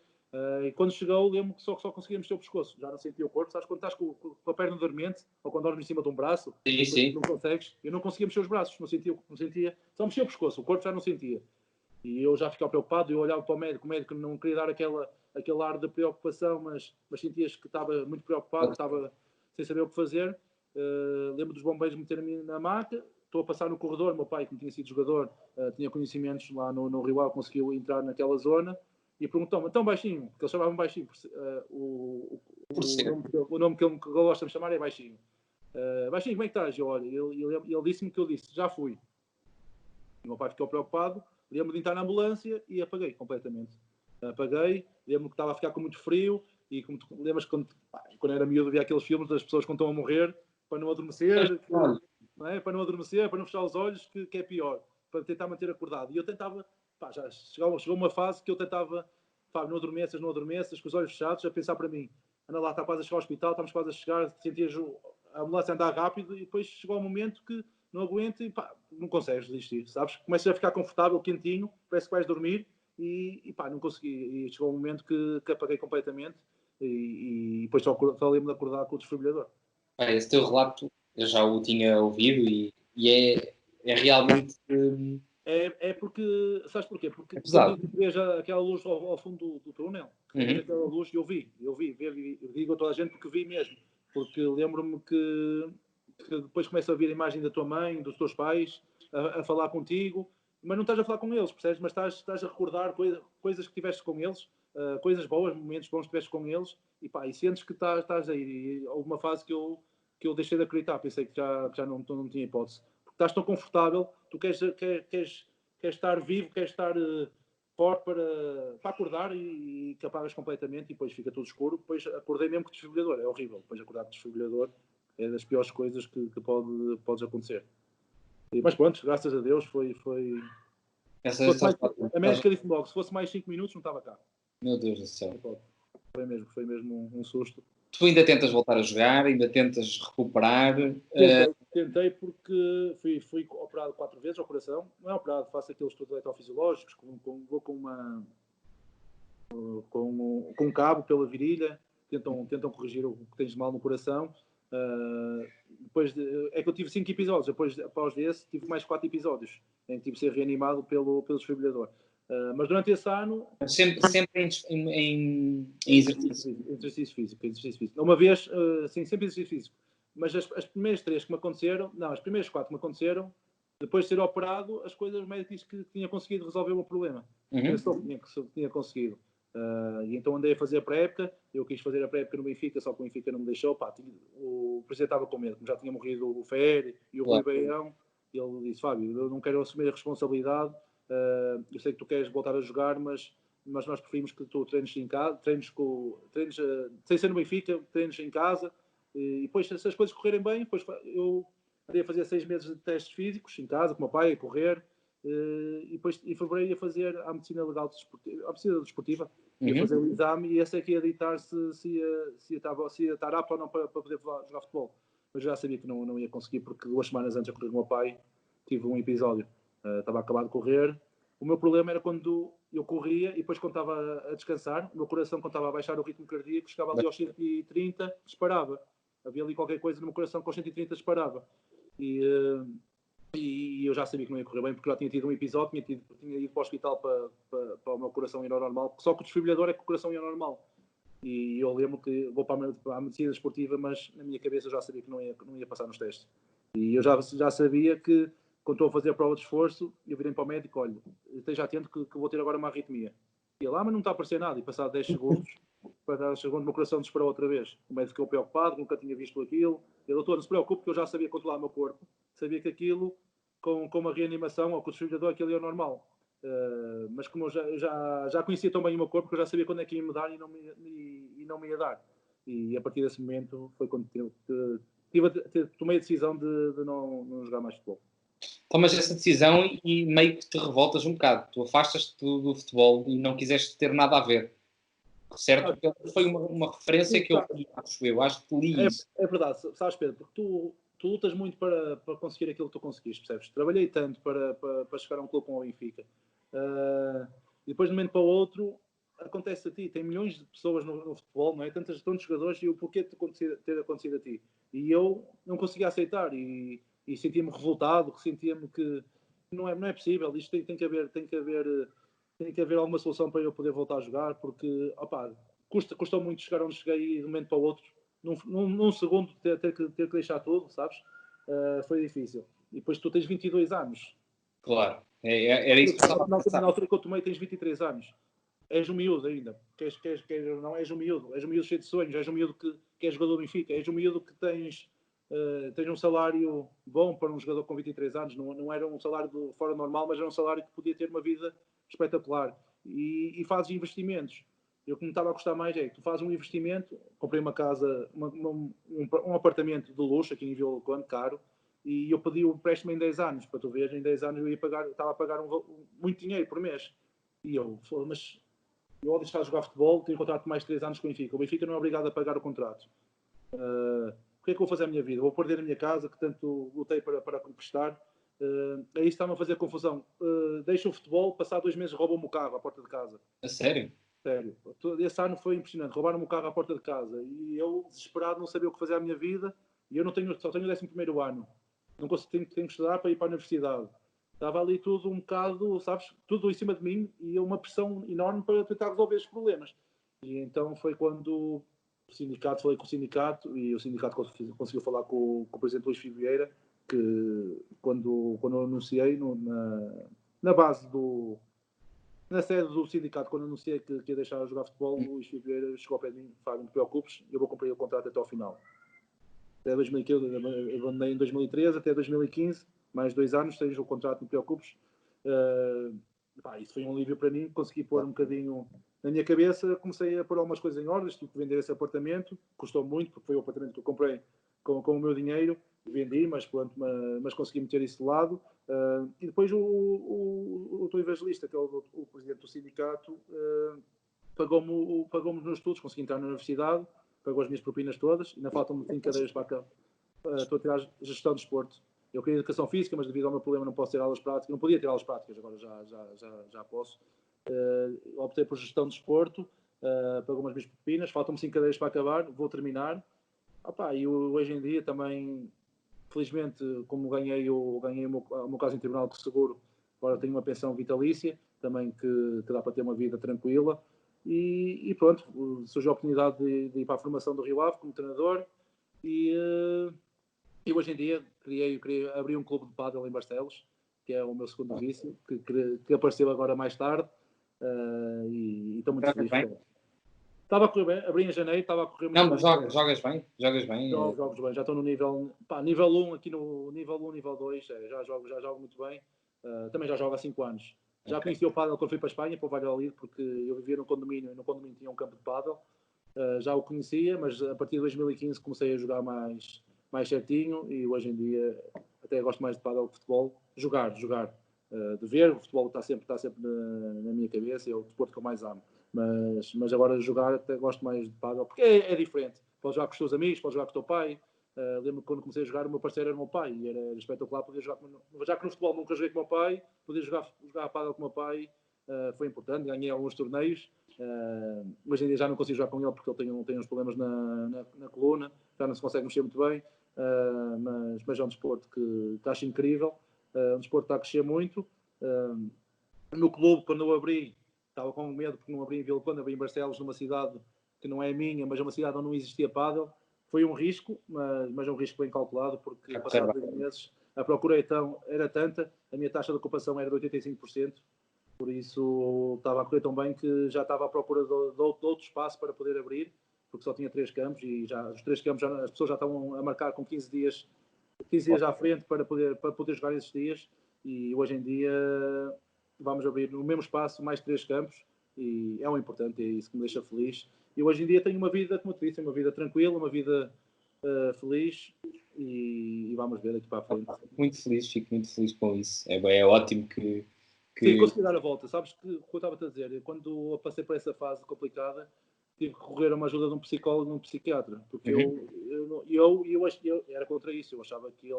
E quando chegou, lembro que só conseguia mexer o pescoço, já não sentia o corpo. Sabes quando estás com a perna dormente ou quando dormes em cima de um braço? Sim. Não consegues. Eu não conseguia mexer os braços, não sentia, só mexia o pescoço, o corpo já não sentia. E eu já ficava preocupado, eu olhava para o médico não queria dar aquele ar de preocupação, mas sentias que estava muito preocupado, estava sem saber o que fazer. Lembro dos bombeiros meterem-me na maca, estou a passar no corredor, meu pai, que tinha sido jogador, tinha conhecimentos lá no Rival, conseguiu entrar naquela zona, e perguntou-me, tão baixinho, porque eles chamavam baixinho, o nome que ele gosta de me chamar é baixinho. Baixinho, como é que estás? Ele disse-me que eu disse, já fui. O meu pai ficou preocupado, lembro de entrar na ambulância e apaguei completamente. Lembro que estava a ficar com muito frio e como tu lembras quando era miúdo via aqueles filmes das pessoas quando estão a morrer para não adormecer, não é? Para não adormecer, para não fechar os olhos, que é pior, para tentar manter acordado. E eu tentava, já chegou uma fase que eu tentava, não adormeças, com os olhos fechados, a pensar para mim, anda lá, está quase a chegar ao hospital, estamos quase a chegar, sentias a ambulância andar rápido e depois chegou um momento que não aguento e não consegues desistir, sabes? Começas a ficar confortável, quentinho, parece que vais dormir e não consegui. E chegou um momento que apaguei completamente e depois só lembro de acordar com o desfibrilhador. Esse teu relato eu já o tinha ouvido e é realmente... É porque, sabes porquê? Porque quando vês aquela luz ao fundo do túnel, vês aquela luz, eu vi, digo a toda a gente porque vi mesmo, porque lembro-me que depois começa a ver a imagem da tua mãe, dos teus pais, a falar contigo, mas não estás a falar com eles, percebes? Mas estás a recordar coisas que tiveste com eles, coisas boas, momentos bons que tiveste com eles, e sentes que estás aí. E houve uma fase que eu deixei de acreditar, pensei que já não tinha hipótese. Porque estás tão confortável, tu queres estar vivo, queres estar forte para acordar e que apagas completamente e depois fica tudo escuro. Depois acordei mesmo com o desfibrilhador, é horrível. Depois acordar com o desfibrilhador é das piores coisas que podes acontecer. Mas pronto, graças a Deus foi a médica disse logo, se fosse mais 5 minutos não estava cá. Meu Deus do céu. Foi mesmo um susto. Tu ainda tentas voltar a jogar, ainda tentas recuperar? Tentei porque fui operado 4 vezes ao coração. Não é operado, faço aqueles estudos eletrofisiológicos, vou com um cabo pela virilha, tentam corrigir o que tens de mal no coração. É que eu tive 5 episódios, após desse tive mais 4 episódios em que tive de ser reanimado pelo desfibrilhador. Mas durante esse ano... Sempre em exercício. Exercício físico. Uma vez, sim, sempre exercício físico. Mas as primeiras 3 que me aconteceram, as primeiras 4 que me aconteceram, depois de ser operado, as coisas, o médico disse que tinha conseguido resolver o meu problema. Pensou que tinha conseguido. E então andei a fazer a pré-época, eu quis fazer a pré-época no Benfica, só que o Benfica não me deixou, o presidente estava com medo, como já tinha morrido o Ferri e o Rui Beião, e ele disse, Fábio, eu não quero assumir a responsabilidade, eu sei que tu queres voltar a jogar, mas nós preferimos que tu treines em casa, treines sem ser no Benfica, treines em casa, e depois se as coisas correrem bem, depois eu andei a fazer 6 meses de testes físicos em casa, com o meu pai, a correr, e depois em fevereiro ia fazer a medicina legal a medicina desportiva, ia fazer o exame e esse é que ia ditar se ia estar apto ou não para poder jogar futebol. mas já sabia que não ia conseguir, porque 2 semanas antes de correr com o meu pai, tive um episódio. Estava a acabar de correr. O meu problema era quando eu corria e depois, quando estava a descansar, o meu coração, quando estava a baixar o ritmo cardíaco, chegava ali aos 130, disparava. Havia ali qualquer coisa no meu coração que aos 130 disparava. E eu já sabia que não ia correr bem, porque já tinha tido um episódio, tinha ido para o hospital para o meu coração ir ao normal, só que o desfibrilhador é que o coração ia ao normal. E eu lembro que vou para a medicina esportiva, mas na minha cabeça eu já sabia que não ia passar nos testes. E eu já sabia que, quando estou a fazer a prova de esforço, eu virei para o médico, olha, esteja atento que vou ter agora uma arritmia. E ele, mas não está a aparecer nada. E passado 10 segundos, o meu coração disparou outra vez. O médico ficou preocupado, nunca tinha visto aquilo. E o doutor, não se preocupe, que eu já sabia controlar o meu corpo. Sabia que aquilo, com uma reanimação ou com o desfibrilador, aquilo ia normal. Mas como eu já conhecia tão bem o meu corpo, que eu já sabia quando é que ia me dar e não me ia dar. E a partir desse momento foi quando tomei a decisão de não jogar mais futebol. Tomas essa decisão e meio que te revoltas um bocado. Tu afastas-te do futebol e não quiseste ter nada a ver. Certo? Foi uma referência que eu acho que li isso. É verdade, sabes, Pedro, porque tu lutas muito para conseguir aquilo que tu conseguiste, percebes? Trabalhei tanto para chegar a um clube como o Benfica. E depois, de um momento para o outro, acontece a ti. Tem milhões de pessoas no futebol, não é? Tantos jogadores, e o porquê de ter acontecido a ti? E eu não conseguia aceitar e sentia-me revoltado, sentia-me que não é possível. Isto tem que haver alguma solução para eu poder voltar a jogar, porque, custou muito chegar onde cheguei e de um momento para o outro, num segundo, ter que deixar tudo, sabes? Foi difícil. E depois tu tens 22 anos. Claro. Era isso que eu estava a pensar. Na altura que eu tomei, tens 23 anos. És um miúdo ainda. Queres não, és um miúdo. És um miúdo cheio de sonhos. És um miúdo que é jogador do Benfica. És um miúdo que tens um salário bom para um jogador com 23 anos. Não era um salário fora normal, mas era um salário que podia ter uma vida espetacular. E fazes investimentos. Eu, que me estava a gostar mais, tu fazes um investimento. Comprei uma casa, um apartamento de luxo aqui em Vila do Conde, caro, e eu pedi o empréstimo em 10 anos. Para tu ver, em 10 anos eu estava a pagar muito dinheiro por mês. E mas eu, ao deixar de jogar futebol, tenho um contrato de mais 3 anos com o Benfica. O Benfica não é obrigado a pagar o contrato. O que é que vou fazer a minha vida? Vou perder a minha casa, que tanto lutei para conquistar. Aí está-me a fazer confusão. Deixo o futebol, passar 2 meses roubam-me o carro à porta de casa. A sério? Sério. Esse ano foi impressionante. Roubaram-me o carro à porta de casa. E eu, desesperado, não sabia o que fazer à minha vida. E eu só tenho o 11º ano. Não consigo, tenho que estudar para ir para a universidade. Estava ali tudo um bocado, sabes, tudo em cima de mim e uma pressão enorme para tentar resolver os problemas. E então foi quando falei com o sindicato e o sindicato conseguiu falar com o presidente Luís Figueira, que quando eu anunciei na base na sede do sindicato, quando anunciei que ia deixar de jogar futebol, o Luís Figueira chegou ao pé de mim, Fábio, não te preocupes, eu vou cumprir o contrato até ao final. Até 2015, eu abandonei em 2013, até 2015, mais 2 anos, seja o contrato, não te preocupes. Isso foi um alívio para mim, consegui pôr um bocadinho na minha cabeça, comecei a pôr algumas coisas em ordem, tive que vender esse apartamento, custou muito, porque foi o apartamento que eu comprei com o meu dinheiro, vendi, mas consegui meter isso de lado. E depois o teu evangelista, que é o presidente do sindicato, pagou-me os meus estudos, consegui entrar na universidade, pagou as minhas propinas todas, ainda faltam-me 5 cadeiras para cá. Estou a tirar gestão de desporto. Eu queria educação física, mas devido ao meu problema não posso ter aulas práticas. Não podia ter aulas práticas, agora já posso. Optei por gestão de desporto, pagou-me as minhas propinas, faltam-me 5 cadeiras para acabar, vou terminar. E hoje em dia também, felizmente, como ganhei o meu caso em tribunal com o seguro, agora tenho uma pensão vitalícia, também que dá para ter uma vida tranquila. E pronto, surgiu a oportunidade de ir para a formação do Rio Ave como treinador e hoje em dia queria abrir um clube de pádel em Barcelos, que é o meu segundo vício, que apareceu agora mais tarde, e estou muito feliz. Estava a correr bem, abri em janeiro, estava a correr muito bem. Não, mas jogas bem? Jogos bem, já estou no nível 1, aqui no nível 1, nível 2, já jogo muito bem. Também já jogo há 5 anos. Já conheci o pádel quando fui para a Espanha, para o Valladolid, porque eu vivia num condomínio, e no condomínio tinha um campo de pádel. Já o conhecia, mas a partir de 2015 comecei a jogar mais certinho e hoje em dia até gosto mais de pádel que de futebol. Jogar. De ver, o futebol está sempre na minha cabeça, é o desporto que eu mais amo. Mas agora jogar até gosto mais de pádel, porque é diferente. Podes jogar com os teus amigos, podes jogar com o teu pai, Lembro que quando comecei a jogar, o meu parceiro era o meu pai, e era espetacular poder jogar já que no futebol nunca joguei com o meu pai, poder jogar a pádel com o meu pai foi importante, ganhei alguns torneios. Hoje em dia já não consigo jogar com ele porque ele tem uns problemas na coluna, já não se consegue mexer muito bem, mas é um desporto que acho incrível, um desporto que está a crescer muito. No clube, quando eu abri, estava com medo porque não abri em Vila Conde, abri em Barcelos, numa cidade que não é minha, mas é uma cidade onde não existia pádel. Foi um risco, mas é um risco bem calculado, porque passados 2 meses a procura era tanta, a minha taxa de ocupação era de 85%, por isso estava a correr tão bem que já estava à procura de outro espaço para poder abrir, porque só tinha 3 campos e já os 3 campos as pessoas já estavam a marcar com 15 dias à frente para poder jogar esses dias, e hoje em dia vamos abrir no mesmo espaço mais 3 campos e é um importante, é isso que me deixa feliz. E hoje em dia tenho uma vida, como eu te disse, uma vida tranquila, uma vida feliz e vamos ver aqui para a frente. Fico muito feliz com isso. É ótimo que... Sim, consegui dar a volta. Sabes que o que eu estava a dizer, quando eu passei por essa fase complicada, tive que recorrer a uma ajuda de um psicólogo e de um psiquiatra, porque eu era contra isso, eu achava que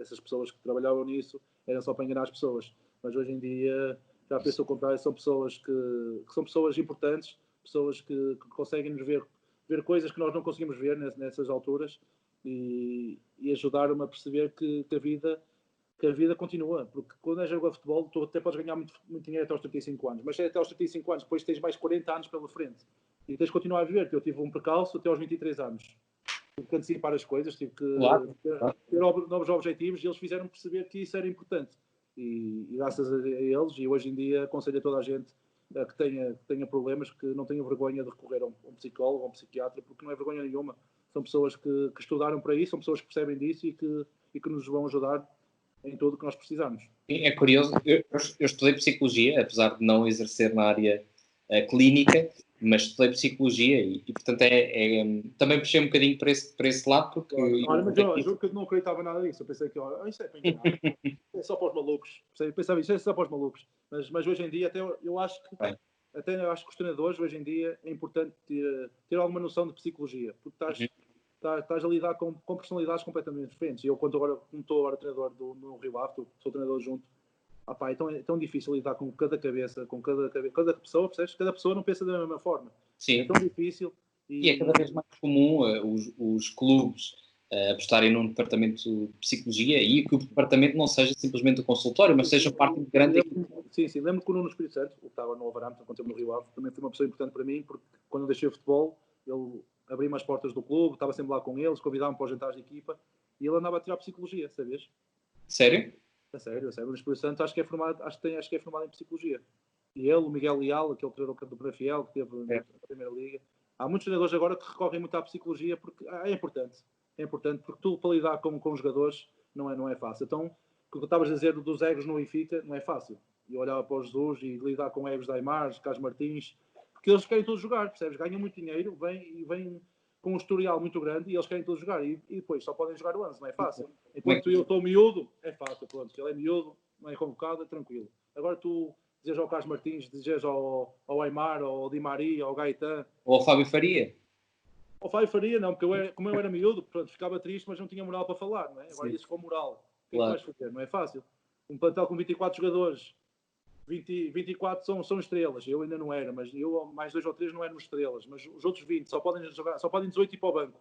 essas pessoas que trabalhavam nisso, eram só para enganar as pessoas, mas hoje em dia já penso ao contrário, são pessoas que são pessoas importantes, pessoas que conseguem nos ver coisas que nós não conseguimos ver nessas alturas e ajudaram-me a perceber que a vida continua, porque quando és jogador de futebol, tu até podes ganhar muito, muito dinheiro até aos 35 anos, mas até aos 35 anos, depois tens mais 40 anos pela frente e tens de continuar a viver. Eu tive um percalço até aos 23 anos, tive que antecipar as coisas, tive que ter novos objetivos e eles fizeram perceber que isso era importante. E graças a eles, e hoje em dia aconselho a toda a gente que tenha problemas, que não tenha vergonha de recorrer a um psicólogo ou um psiquiatra, porque não é vergonha nenhuma. São pessoas que estudaram para isso, são pessoas que percebem disso e que nos vão ajudar em tudo o que nós precisamos. É curioso, eu estudei psicologia, apesar de não exercer na área clínica, mas estudei psicologia e portanto, também puxei um bocadinho para esse lado, porque... Olha, mas eu juro que eu não acreditava nada disso, eu pensei que isto é para enganar, é só para os malucos, eu pensava isto é só para os malucos, mas hoje em dia até eu acho que os treinadores hoje em dia é importante ter alguma noção de psicologia, porque estás a lidar com personalidades completamente diferentes. E eu, como estou agora treinador no Rio Ave, sou treinador junto, é tão difícil lidar com cada cabeça, com cada pessoa, percebes? Cada pessoa não pensa da mesma forma. Sim. É tão difícil. E é cada vez mais comum os clubes apostarem num departamento de psicologia e que o departamento não seja simplesmente o consultório, mas seja parte integrante. Sim. Lembro que o Nuno Espírito Santo, que estava no Wolverhampton, quando esteve no Rio Ave, também foi uma pessoa importante para mim, porque quando eu deixei o futebol, ele abriu-me as portas do clube, estava sempre lá com eles, convidava-me para os jantares de equipa, e ele andava a tirar psicologia, sabias? Sério? É sério. O Nuno Espírito Santo acho que é formado em psicologia. E ele, o Miguel Leal, aquele treinador do Brafiel, que teve na Primeira Liga. Há muitos treinadores agora que recorrem muito à psicologia porque é importante. É importante porque tu, para lidar com os jogadores, não é fácil. Então, o que estavas a dizer dos egos no Benfica, não é fácil. Eu olhava para o Jesus e lidar com egos de Aimar, Carlos Martins, porque eles querem todos jogar, percebes? Ganham muito dinheiro, vêm com um historial muito grande e eles querem todos jogar. E depois só podem jogar o 11, não é fácil. Enquanto eu estou miúdo, é fácil, pronto. Ele é miúdo, não é convocado, é tranquilo. Agora tu dizes ao Carlos Martins, dizes ao Aimar, ao Di Maria, ao Gaetan... Ou ao Fábio Faria. Ao Fábio Faria, não, porque como eu era miúdo, pronto, ficava triste, mas não tinha moral para falar, não é? Agora isso com moral. O que é que vais fazer? Não é fácil. Um plantel com 24 jogadores, 24 são estrelas. Eu ainda não era, mas eu mais 2 ou 3 não éramos estrelas. Mas os outros 20 só podem 18 ir para o banco.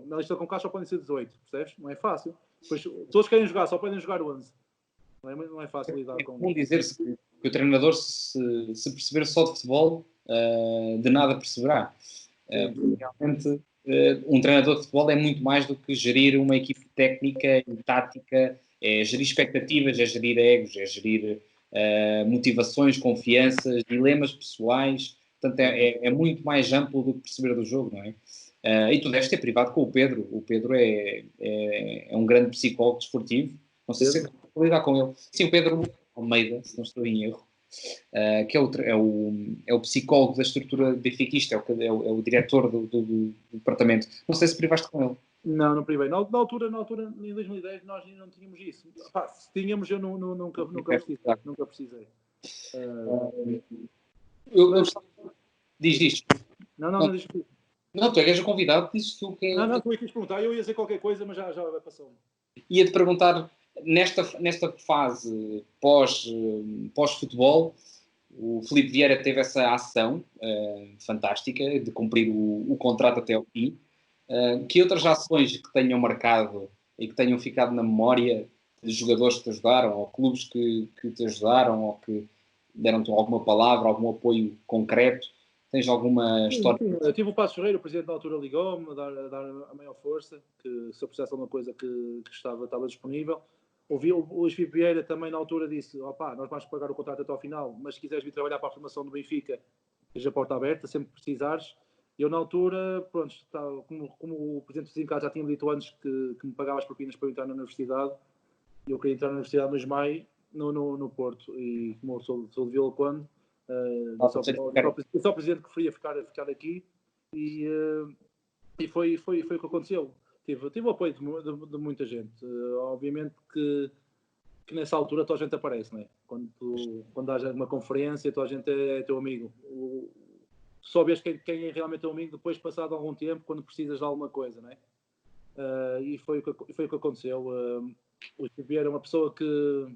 Na lista com cá só podem ser 18, percebes? Não é fácil. Depois, todos querem jogar, só podem jogar 11. Não é fácil lidar com... Como dizer-se que o treinador, se perceber só de futebol, de nada perceberá. Realmente, um treinador de futebol é muito mais do que gerir uma equipe técnica e tática, é gerir expectativas, é gerir egos, é gerir motivações, confianças, dilemas pessoais. Portanto, é muito mais amplo do que perceber do jogo, não é? E tu deves ter privado com o Pedro. O Pedro é um grande psicólogo desportivo. Não sei se vou lidar com ele. Sim, o Pedro Almeida, se não estou em erro, que é o psicólogo da estrutura benfiquista, é o diretor do departamento. Não sei se privaste com ele. Não privei. Na altura, em 2010, nós ainda não tínhamos isso. Se tínhamos, eu nunca precisei. Diz isto. Não, diz. Não, tu és o convidado, dizes tu que é... Não, tu quis perguntar, eu ia dizer qualquer coisa, mas já passou-me. Ia-te perguntar, nesta fase pós-futebol, o Filipe Vieira teve essa ação fantástica de cumprir o contrato até ao fim. Que outras ações que tenham marcado e que tenham ficado na memória de jogadores que te ajudaram, ou clubes que te ajudaram, ou que deram-te alguma palavra, algum apoio concreto? Tens alguma história? Sim. Eu tive o Passos Ferreira, o presidente da altura ligou-me a dar a maior força, que se eu precisasse de alguma coisa que estava disponível. Ouvi o Luís Filipe Vieira também na altura disse, nós vamos pagar o contrato até ao final, mas se quiseres vir trabalhar para a formação do Benfica, esteja a porta aberta, sempre que precisares. Eu na altura, pronto, como o presidente do sindicato já tinha dito antes que me pagava as propinas para eu entrar na universidade, eu queria entrar na universidade no Ismael, no Porto, e como eu sou de Vila Conde, só o presidente que preferia ficar aqui, e foi o que aconteceu. Tive o apoio de muita gente. Obviamente que nessa altura toda a gente aparece, não é? Quando há uma conferência, toda a gente é teu amigo. Só vês quem é realmente teu amigo depois, passado algum tempo, quando precisas de alguma coisa, não é? E foi o que aconteceu. O Chico era uma pessoa que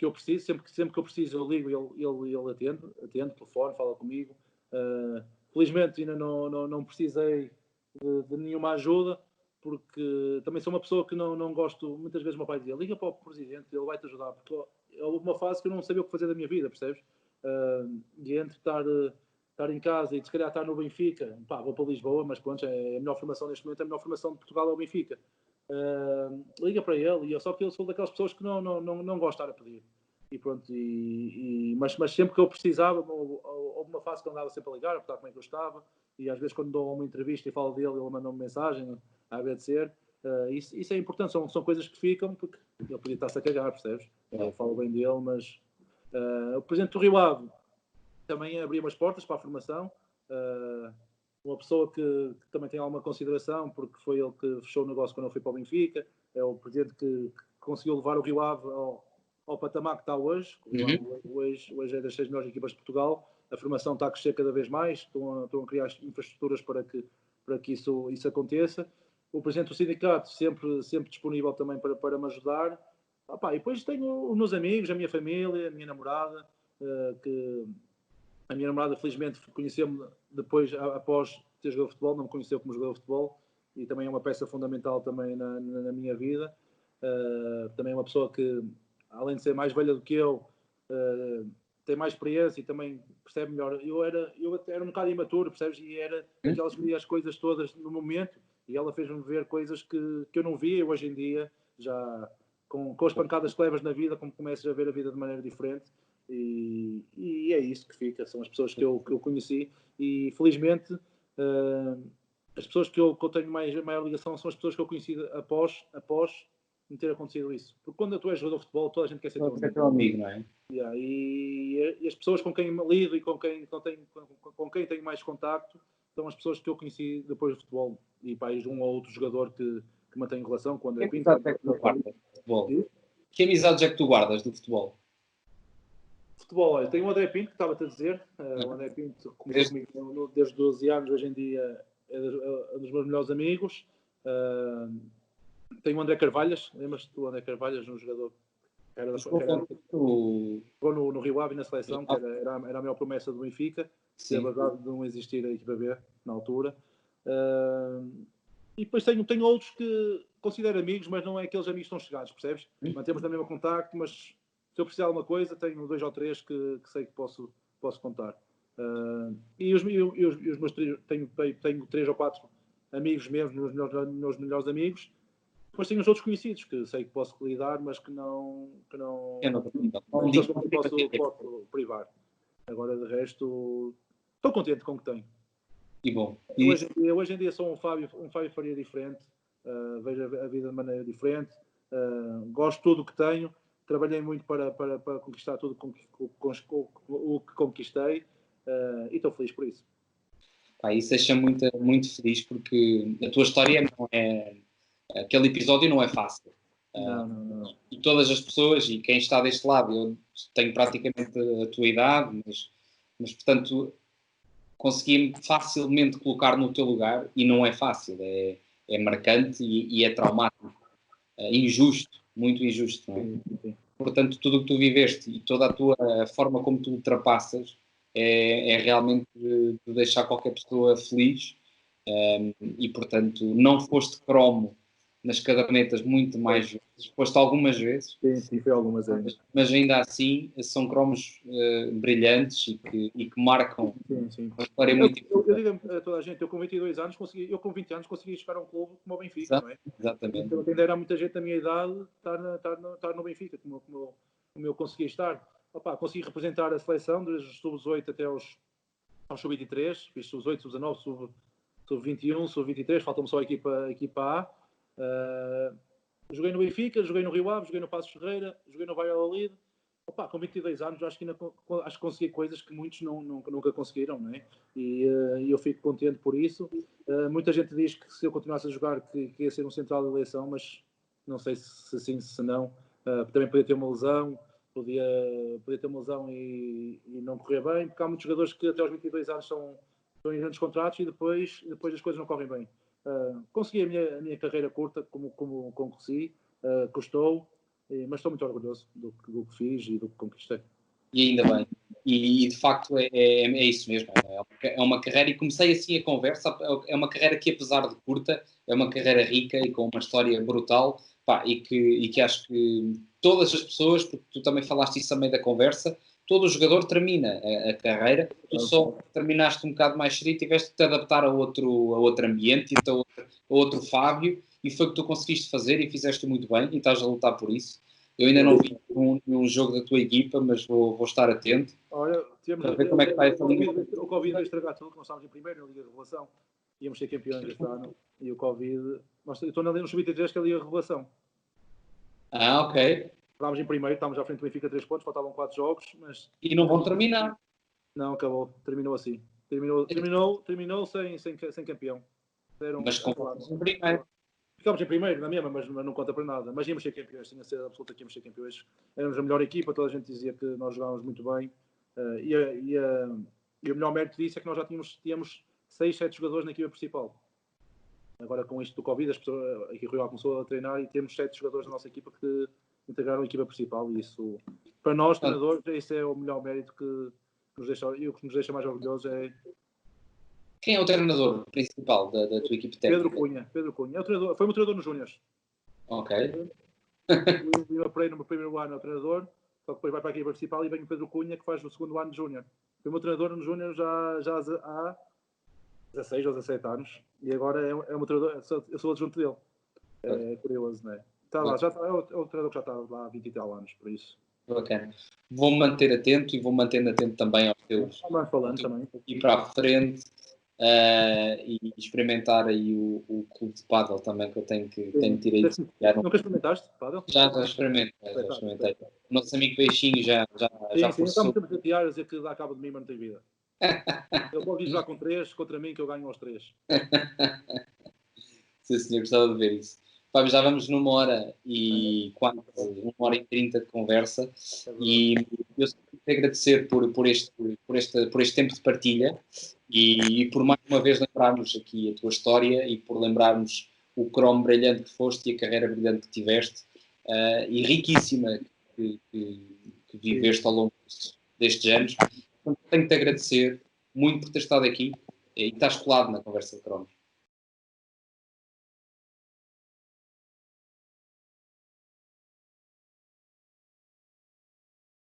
eu preciso, sempre que eu preciso eu ligo e ele atende, telefone, fala comigo. Felizmente ainda não precisei de nenhuma ajuda, porque também sou uma pessoa que não gosto. Muitas vezes o meu pai dizia, liga para o presidente, ele vai te ajudar, porque houve uma fase que eu não sabia o que fazer da minha vida, percebes? E entre estar em casa e se calhar estar no Benfica, vou para Lisboa, mas pronto, é a melhor formação neste momento, a melhor formação de Portugal é o Benfica. Liga para ele, só que eu sou daquelas pessoas que não gosto de estar a pedir. E pronto, mas sempre que eu precisava, houve uma fase que eu andava sempre a ligar, a perguntar como é que eu estava, e às vezes quando dou uma entrevista e falo dele, ele manda-me mensagem a agradecer. Isso é importante, são coisas que ficam, porque ele podia estar-se a cagar, percebes? Eu falo bem dele, mas o presidente do Rio Ave também abriu umas portas para a formação. Uma pessoa que também tem alguma consideração, porque foi ele que fechou o negócio quando eu fui para o Benfica, é o presidente que conseguiu levar o Rio Ave ao patamar que está hoje. Hoje é das 6 melhores equipas de Portugal. A formação está a crescer cada vez mais, estão a criar infraestruturas para que isso aconteça. O presidente do sindicato sempre disponível também para me ajudar. E depois tenho os meus amigos, a minha família, a minha namorada, que a minha namorada felizmente conheceu-me depois, após ter jogado futebol, não me conheceu como jogador de futebol, e também é uma peça fundamental também na minha vida. Também é uma pessoa que, além de ser mais velha do que eu, tem mais experiência e também percebe melhor. Eu era um bocado imaturo, percebes? E era aquelas que via as coisas todas no momento, e ela fez-me ver coisas que eu não via, e hoje em dia, já com as pancadas que levas na vida, como começas a ver a vida de maneira diferente. E é isso que fica, são as pessoas que eu conheci, e felizmente as pessoas que eu tenho maior ligação são as pessoas que eu conheci após me ter acontecido isso, porque quando tu és jogador de futebol toda a gente quer ser teu amigo, não é? E as pessoas com quem me lido e com quem tenho mais contacto são as pessoas que eu conheci depois do futebol, e um ou outro jogador que mantenho relação com o André Pinto. Que amizades é que tu guardas do futebol? Futebol, olha, tem o André Pinto que estava-te a dizer. O André Pinto começou comigo desde 12 anos, hoje em dia é um dos meus melhores amigos. Tenho o André Carvalhas, lembras-te do André Carvalhas, um jogador que era no Rio Ave na seleção, que era a maior promessa do Benfica, a verdade de não existir a equipa B na altura. E depois tenho outros que considero amigos, mas não é aqueles amigos tão chegados, percebes? Mantemos o mesmo contacto, mas se eu precisar de alguma coisa, tenho 2 ou 3 que sei que posso contar. E os meus tenho 3 ou 4 amigos mesmo, meus melhores amigos. Depois tenho os outros conhecidos que sei que posso lidar, mas que não posso privar. Agora, de resto, estou contente com o que tenho. E bom. Hoje em dia sou um Fábio Faria diferente, vejo a vida de maneira diferente, gosto de tudo o que tenho, trabalhei muito para conquistar tudo o que conquistei, e estou feliz por isso. Isso deixa-me muito, muito feliz, porque a tua história não é... Aquele episódio não é fácil. Não. E todas as pessoas, e quem está deste lado, eu tenho praticamente a tua idade, mas portanto, conseguia-me facilmente colocar no teu lugar, e não é fácil, é marcante e é traumático, injusto, muito injusto, não é? Sim. Portanto, tudo o que tu viveste e toda a tua forma como tu ultrapassas é realmente de deixar qualquer pessoa feliz, e, portanto, não foste cromo nas cadernetas muito mais vezes, foste algumas vezes. Sim, foi algumas ainda. Mas ainda assim são cromos brilhantes e que marcam sim. uma história muito importante. Eu digo a toda a gente, eu com 22 anos, eu com 20 anos consegui chegar a um clube como o Benfica, não é? Exatamente. Então, ainda era muita gente da minha idade estar no Benfica, como eu consegui estar. Opa, consegui representar a seleção desde os sub-18 até aos sub-23, fiz sub-18, sub-19, sub-21, sub-23, faltou-me só a equipa A. Joguei no Benfica, joguei no Rio Ave, joguei no Passos Ferreira, joguei no Valladolid. Opa, com 22 anos acho que consegui coisas que muitos nunca conseguiram, não é? E eu fico contente por isso. Muita gente diz que se eu continuasse a jogar que ia ser um central de eleição, mas não sei se sim, se não. Também podia ter uma lesão, podia ter uma lesão e não correr bem, porque há muitos jogadores que até aos 22 anos estão em grandes contratos e depois as coisas não correm bem. Consegui a minha carreira curta como consegui, custou, mas estou muito orgulhoso do que fiz e do que conquistei. E ainda bem. E de facto é isso mesmo. É uma carreira, e comecei assim a conversa, é uma carreira que, apesar de curta, é uma carreira rica e com uma história brutal, pá, e que acho que todas as pessoas, porque tu também falaste isso a meio da conversa, todo o jogador termina a carreira, tu só terminaste um bocado mais cedo e tiveste de te adaptar a outro ambiente, a outro Fábio, e foi o que tu conseguiste fazer e fizeste muito bem e estás a lutar por isso. Eu ainda não vi um jogo da tua equipa, mas vou estar atento. Olha, para ver como é que está essa linha. O Covid veio estragar tudo, que nós estávamos em primeiro na Liga de Revelação. Íamos ser campeões este ano. E o Covid... Eu estou no Sub-23, que é a Liga de Revelação. Ok. Estávamos em primeiro, estávamos à frente do Benfica 3 pontos, faltavam 4 jogos, mas... E não vão terminar. Não, acabou. Terminou assim. Terminou sem campeão. Mas ficámos em primeiro. Ficámos em primeiro, na mesma, mas não conta para nada. Mas íamos ser campeões, tinha certeza absoluta que íamos ser campeões. Éramos a melhor equipa, toda a gente dizia que nós jogávamos muito bem. E o melhor mérito disso é que nós já tínhamos 6, 7 jogadores na equipa principal. Agora, com isto do Covid, aqui o Rio começou a treinar e temos 7 jogadores na nossa equipa que integraram a equipa principal. E isso, para nós, treinadores, esse é o melhor mérito que nos deixa, e o que nos deixa mais orgulhosos é... Quem é o treinador principal da tua equipe técnica? Pedro Cunha. Foi o meu treinador nos Júniors. Ok. No primeiro ano é o treinador, só que depois vai para a equipa principal e vem o Pedro Cunha, que faz o segundo ano de Júnior. Foi o meu treinador no Júnior já há 16 ou 17 anos. E agora é o meu treinador, eu sou adjunto dele. É curioso, não é? Está lá, é o treinador que já está lá há 20 e tal anos, por isso. Bacana. Vou-me manter atento e vou mantendo atento também aos teus. Vamos falando também. Ir para a frente e experimentar aí o clube de pádel também, que eu tenho que ir aí. Nunca experimentaste pádel? Já experimentei. O nosso amigo Peixinho já está muito a chatear a dizer que dá cabo de mim, mas não tem vida. Ele pode ir jogar com 3 contra mim, que eu ganho aos 3. Sim, senhor, gostava de ver isso. Fábio, já vamos numa hora e 1h30 de conversa, e eu só quero agradecer por este tempo de partilha e por mais uma vez lembrarmos aqui a tua história e por lembrarmos o cromo brilhante que foste e a carreira brilhante que tiveste, e riquíssima que viveste ao longo destes anos. Portanto, tenho-te a agradecer muito por ter estado aqui e estás colado na conversa de cromos.